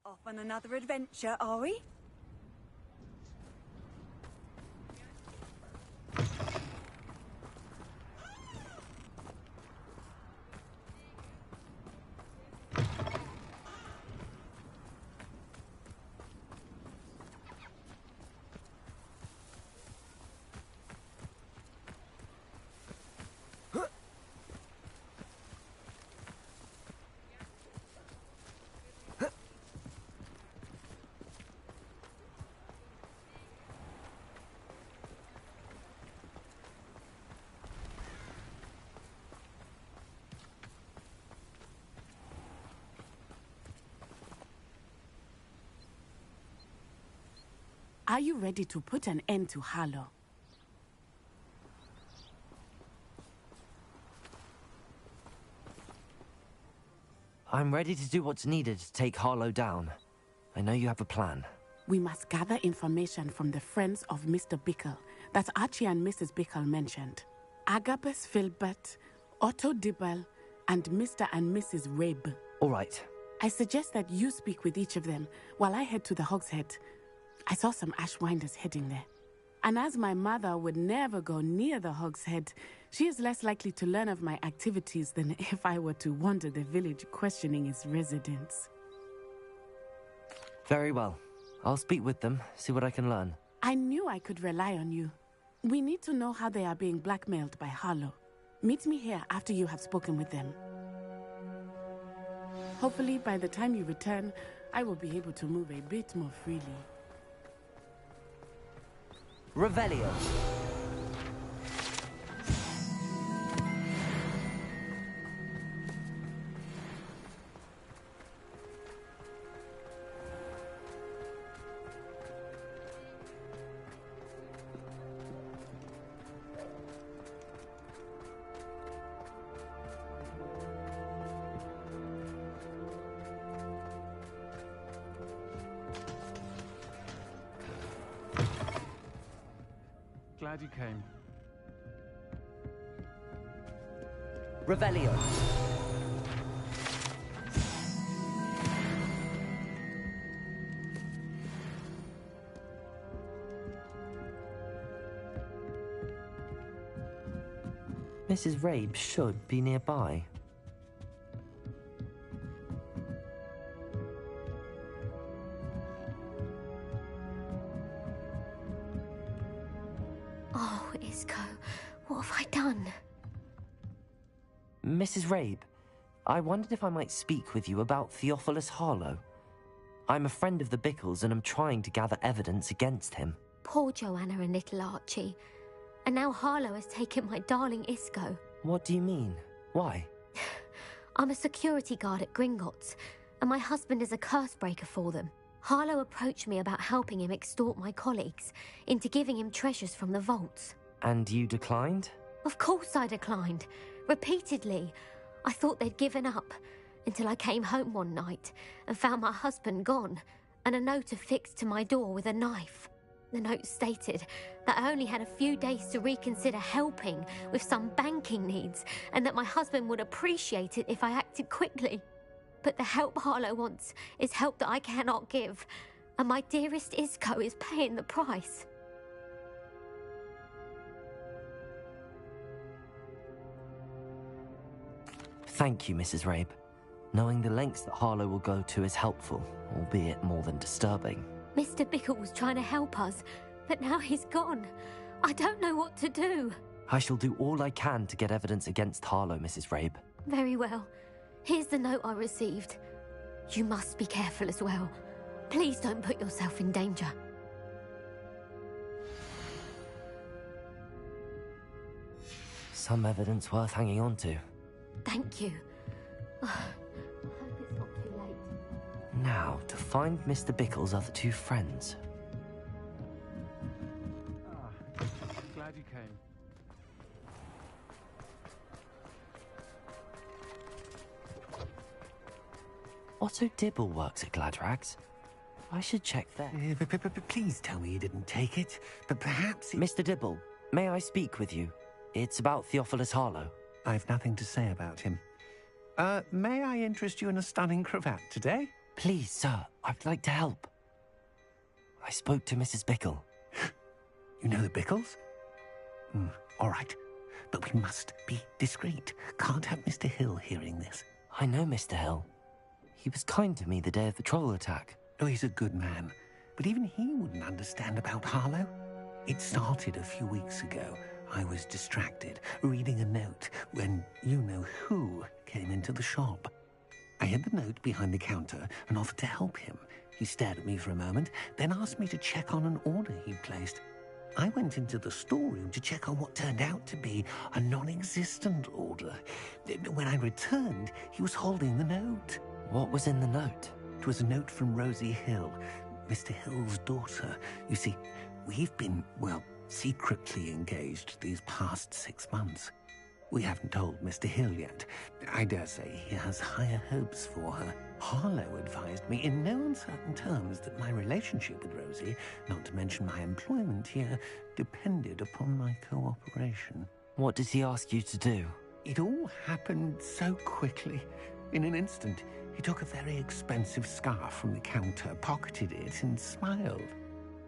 Off on another adventure, are we? Are you ready to put an end to Harlow? I'm ready to do what's needed to take Harlow down. I know you have a plan. We must gather information from the friends of Mr. Bickle that Archie and Mrs. Bickle mentioned. Agabus Filbert, Otto Dibble, and Mr. and Mrs. Rabe. All right. I suggest that you speak with each of them while I head to the Hogshead. I saw some Ashwinders heading there. And as my mother would never go near the Hogshead, she is less likely to learn of my activities than if I were to wander the village questioning its residents. Very well. I'll speak with them, see what I can learn. I knew I could rely on you. We need to know how they are being blackmailed by Harlow. Meet me here after you have spoken with them. Hopefully, by the time you return, I will be able to move a bit more freely. Revelio. Glad you came. Revelio. Mrs. Rabe should be nearby. Oh, Isco, what have I done? Mrs. Rabe, I wondered if I might speak with you about Theophilus Harlow. I'm a friend of the Bickles and am trying to gather evidence against him. Poor Joanna and little Archie. And now Harlow has taken my darling Isco. What do you mean? Why? I'm a security guard at Gringotts, and my husband is a curse breaker for them. Harlow approached me about helping him extort my colleagues into giving him treasures from the vaults. And you declined? Of course I declined. Repeatedly. I thought they'd given up, until I came home one night and found my husband gone, and a note affixed to my door with a knife. The note stated that I only had a few days to reconsider helping with some banking needs, and that my husband would appreciate it if I acted quickly. But the help Harlow wants is help that I cannot give, and my dearest Isco is paying the price. Thank you, Mrs. Rabe. Knowing the lengths that Harlow will go to is helpful, albeit more than disturbing. Mr. Bickle was trying to help us, but now he's gone. I don't know what to do. I shall do all I can to get evidence against Harlow, Mrs. Rabe. Very well. Here's the note I received. You must be careful as well. Please don't put yourself in danger. Some evidence worth hanging on to. Thank you. I hope it's not too late. Now, to find Mr. Bickle's other two friends. Glad you came. Otto Dibble works at Gladrags. I should check there. Please tell me you didn't take it. But perhaps... Mr. Dibble, may I speak with you? It's about Theophilus Harlow. I've nothing to say about him. May I interest you in a stunning cravat today? Please, sir, I'd like to help. I spoke to Mrs. Bickle. You know the Bickles? All right, but we must be discreet. Can't have Mr. Hill hearing this. I know Mr. Hill. He was kind to me the day of the troll attack. Oh, he's a good man, but even he wouldn't understand about Harlow. It started a few weeks ago. I was distracted, reading a note, when you-know-who came into the shop. I hid the note behind the counter and offered to help him. He stared at me for a moment, then asked me to check on an order he'd placed. I went into the storeroom to check on what turned out to be a non-existent order. When I returned, he was holding the note. What was in the note? It was a note from Rosie Hill, Mr. Hill's daughter. You see, we've been, well, secretly engaged these past 6 months. We haven't told Mr. Hill yet. I dare say he has higher hopes for her. Harlow advised me in no uncertain terms that my relationship with Rosie, not to mention my employment here, depended upon my cooperation. What does he ask you to do? It all happened so quickly. In an instant, he took a very expensive scarf from the counter, pocketed it, and smiled.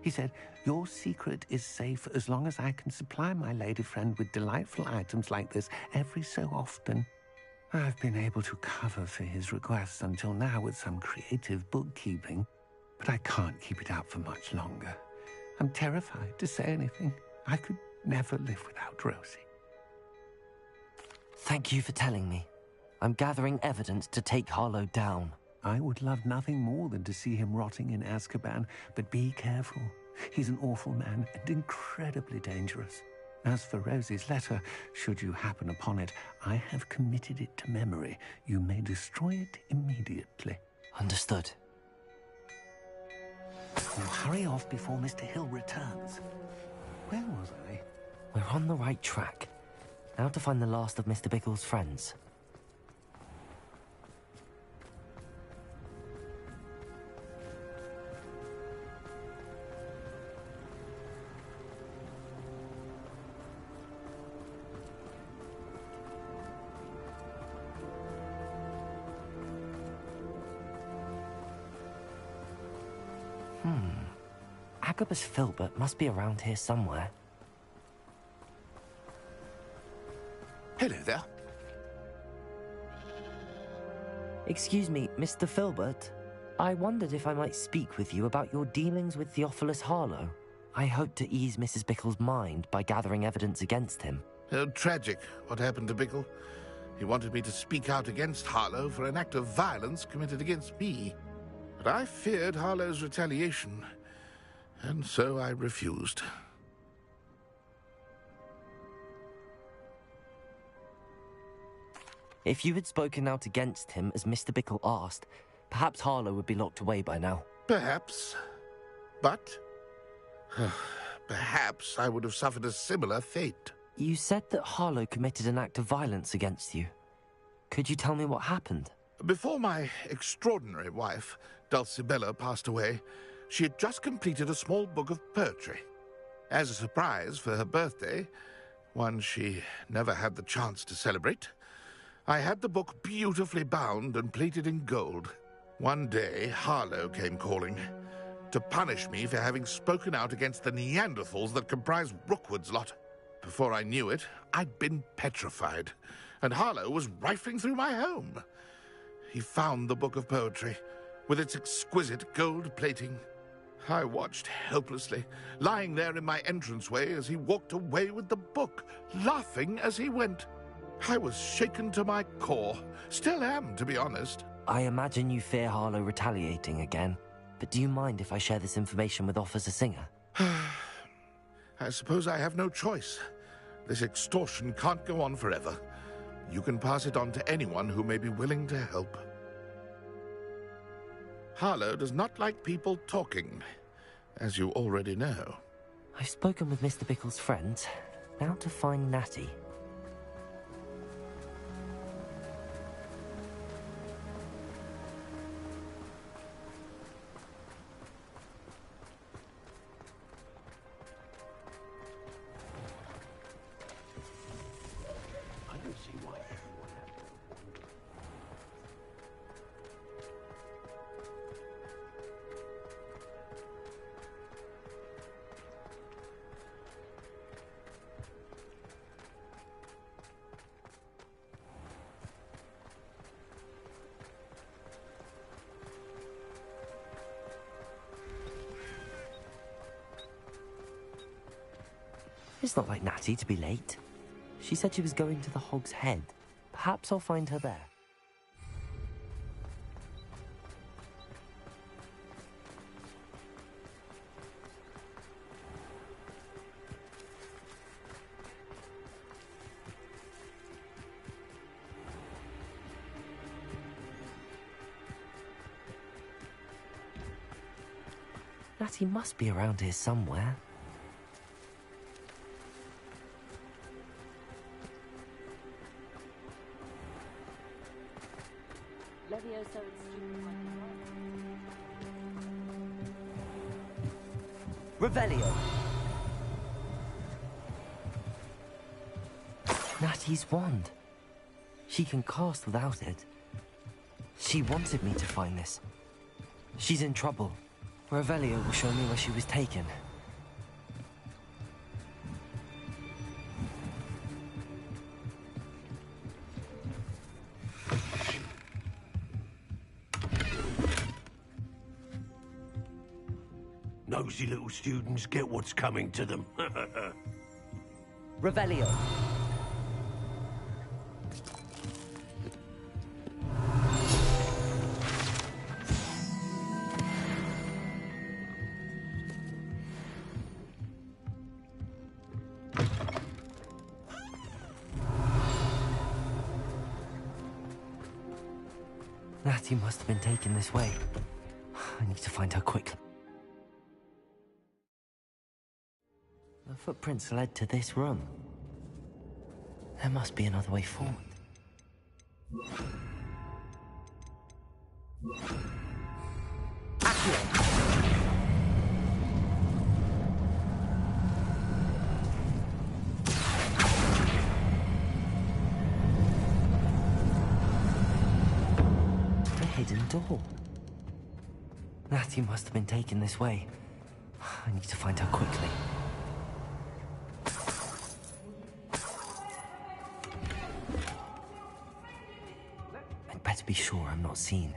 He said, "Your secret is safe as long as I can supply my lady friend with delightful items like this every so often." I've been able to cover for his requests until now with some creative bookkeeping, but I can't keep it up for much longer. I'm terrified to say anything. I could never live without Rosie. Thank you for telling me. I'm gathering evidence to take Harlow down. I would love nothing more than to see him rotting in Azkaban, but be careful. He's an awful man and incredibly dangerous. As for Rosie's letter, should you happen upon it, I have committed it to memory. You may destroy it immediately. Understood. Now hurry off before Mr. Hill returns. Where was I? We're on the right track. Now to find the last of Mr. Bickle's friends. Agabus Filbert must be around here somewhere. Hello there. Excuse me, Mr. Filbert. I wondered if I might speak with you about your dealings with Theophilus Harlow. I hope to ease Mrs. Bickle's mind by gathering evidence against him. Tragic, what happened to Bickle. He wanted me to speak out against Harlow for an act of violence committed against me. But I feared Harlow's retaliation. And so I refused. If you had spoken out against him as Mr. Bickle asked, perhaps Harlow would be locked away by now. Perhaps. But perhaps I would have suffered a similar fate. You said that Harlow committed an act of violence against you. Could you tell me what happened? Before my extraordinary wife, Dulcibella, passed away, she had just completed a small book of poetry. As a surprise for her birthday, one she never had the chance to celebrate, I had the book beautifully bound and plated in gold. One day, Harlow came calling to punish me for having spoken out against the Neanderthals that comprise Rookwood's lot. Before I knew it, I'd been petrified, and Harlow was rifling through my home. He found the book of poetry, with its exquisite gold plating. I watched helplessly, lying there in my entranceway as he walked away with the book, laughing as he went. I was shaken to my core. Still am, to be honest. I imagine you fear Harlow retaliating again, but do you mind if I share this information with Officer Singer? I suppose I have no choice. This extortion can't go on forever. You can pass it on to anyone who may be willing to help. Harlow does not like people talking, as you already know. I've spoken with Mr. Bickle's friends. Now to find Natty. It's not like Natty to be late. She said she was going to the Hog's Head. Perhaps I'll find her there. Natty must be around here somewhere. Revelio. Natty's wand. She can cast without it. She wanted me to find this. She's in trouble. Revelio will show me where she was taken. Nosy little students get what's coming to them. Revelio. Natty must have been taken this way. I need to find her quickly. The footprints led to this room. There must be another way forward. A hidden door. Natty must have been taken this way. I need to find her quickly. Better be sure I'm not seen.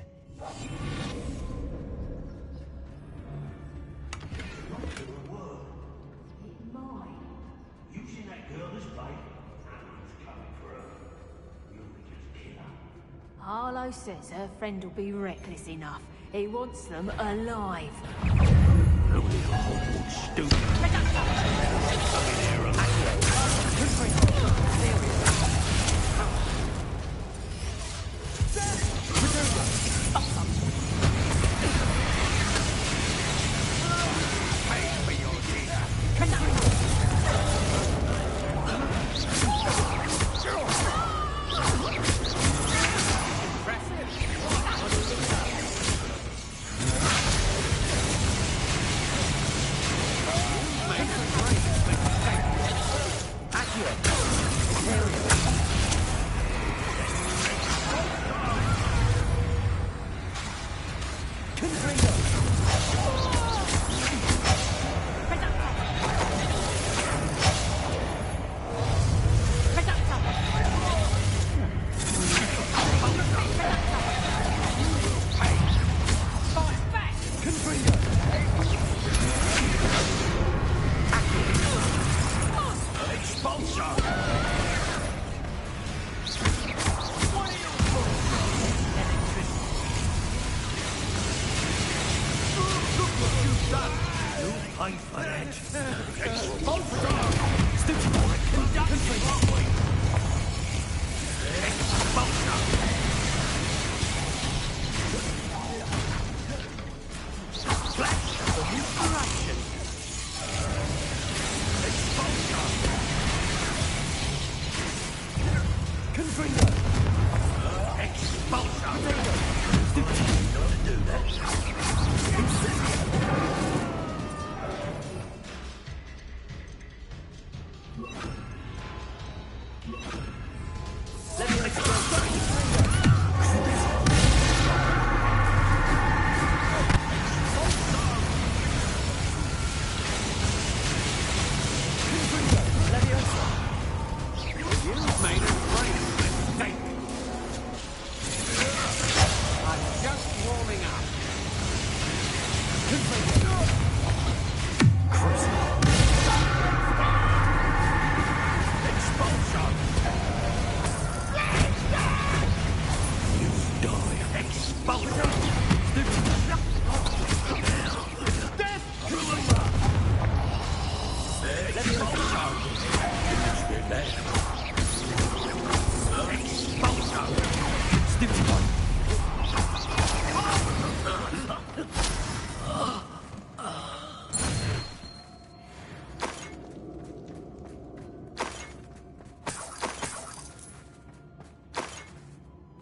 Harlow says her friend will be reckless enough. He wants them alive. Only a Hogwarts student.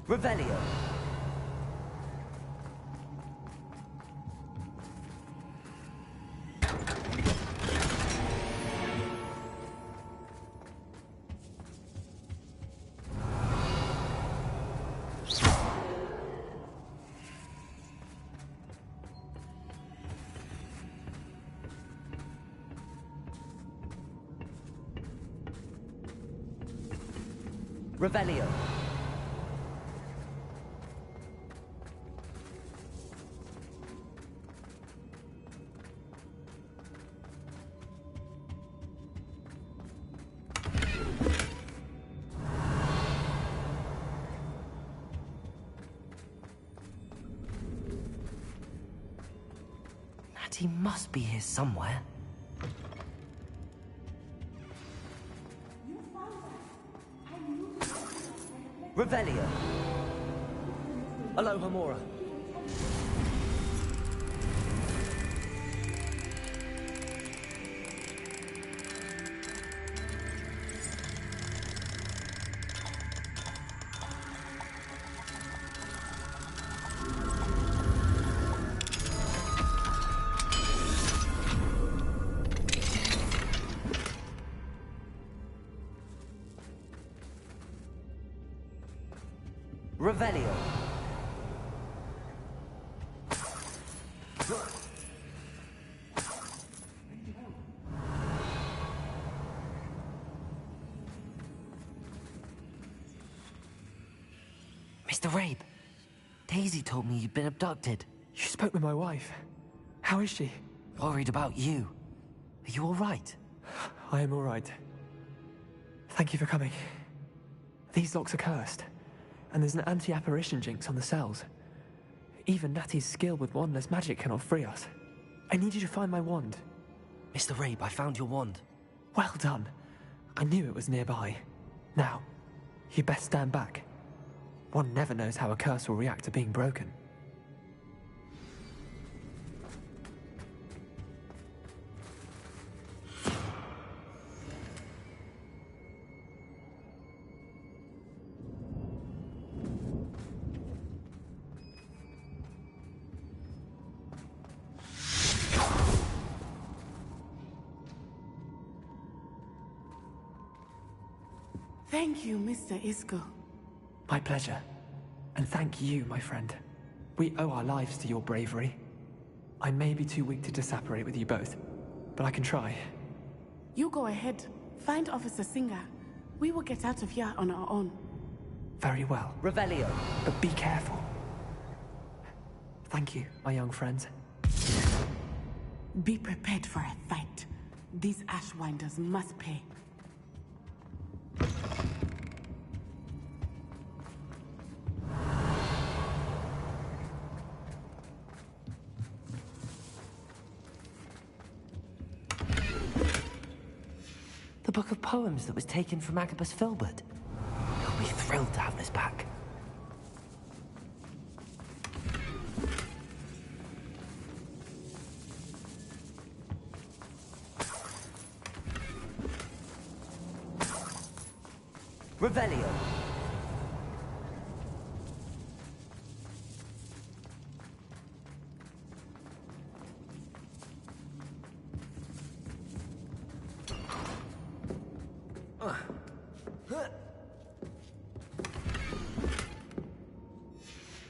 Revelio. Revelio. Natty must be here somewhere. Revelio. Aloha Mora. Revelio. Mr. Rabe, Daisy told me you'd been abducted. You spoke with my wife. How is she? Worried about you. Are you all right? I am all right. Thank you for coming. These locks are cursed, and there's an anti-apparition jinx on the cells. Even Natty's skill with wandless magic cannot free us. I need you to find my wand. Mr. Rabe, I found your wand. Well done. I knew it was nearby. Now, you best stand back. One never knows how a curse will react to being broken. Thank you, Mr. Isco. My pleasure. And thank you, my friend. We owe our lives to your bravery. I may be too weak to disapparate with you both, but I can try. You go ahead. Find Officer Singer. We will get out of here on our own. Very well. Revelio. But be careful. Thank you, my young friends. Be prepared for a fight. These Ashwinders must pay. The book of poems that was taken from Agabus Filbert. He'll be thrilled to have this back. Revelio.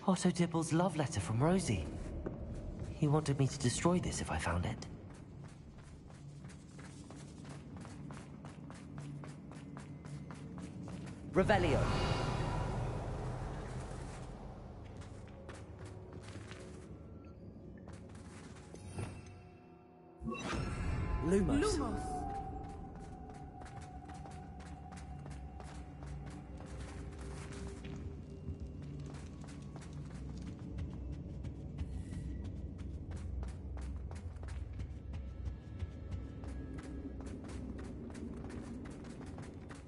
Otto Dibble's love letter from Rosie. He wanted me to destroy this if I found it. Revelio. Lumos.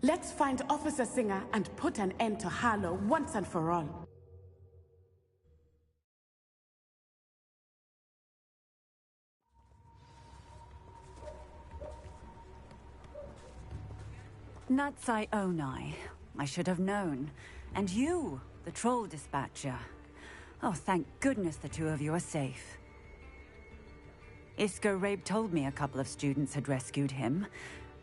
Let's find Officer Singer and put an end to Harlow once and for all. Natsai Onai. I should have known. And you, the troll dispatcher. Oh, thank goodness the two of you are safe. Isco Rabe told me a couple of students had rescued him.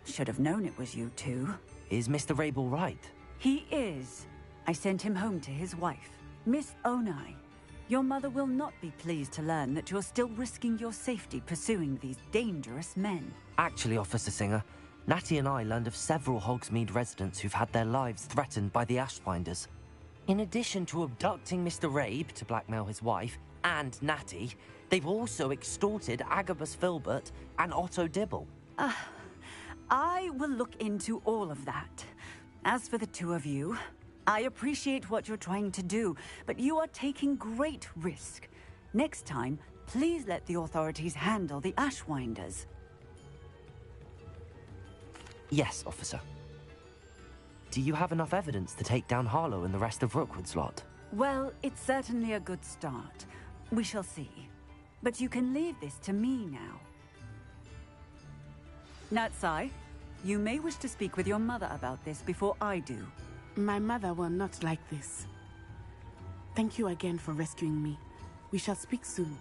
Should have known it was you two. Is Mr. Rabe all right? He is. I sent him home to his wife, Miss Onai. Your mother will not be pleased to learn that you're still risking your safety pursuing these dangerous men. Actually, Officer Singer, Natty and I learned of several Hogsmeade residents who've had their lives threatened by the Ashwinders. In addition to abducting Mr. Rabe to blackmail his wife and Natty, they've also extorted Agabus Filbert and Otto Dibble. I will look into all of that. As for the two of you, I appreciate what you're trying to do, but you are taking great risk. Next time, please let the authorities handle the Ashwinders. Yes, officer. Do you have enough evidence to take down Harlow and the rest of Rookwood's lot? Well, it's certainly a good start. We shall see. But you can leave this to me now. Natsai, you may wish to speak with your mother about this before I do. My mother will not like this. Thank you again for rescuing me. We shall speak soon.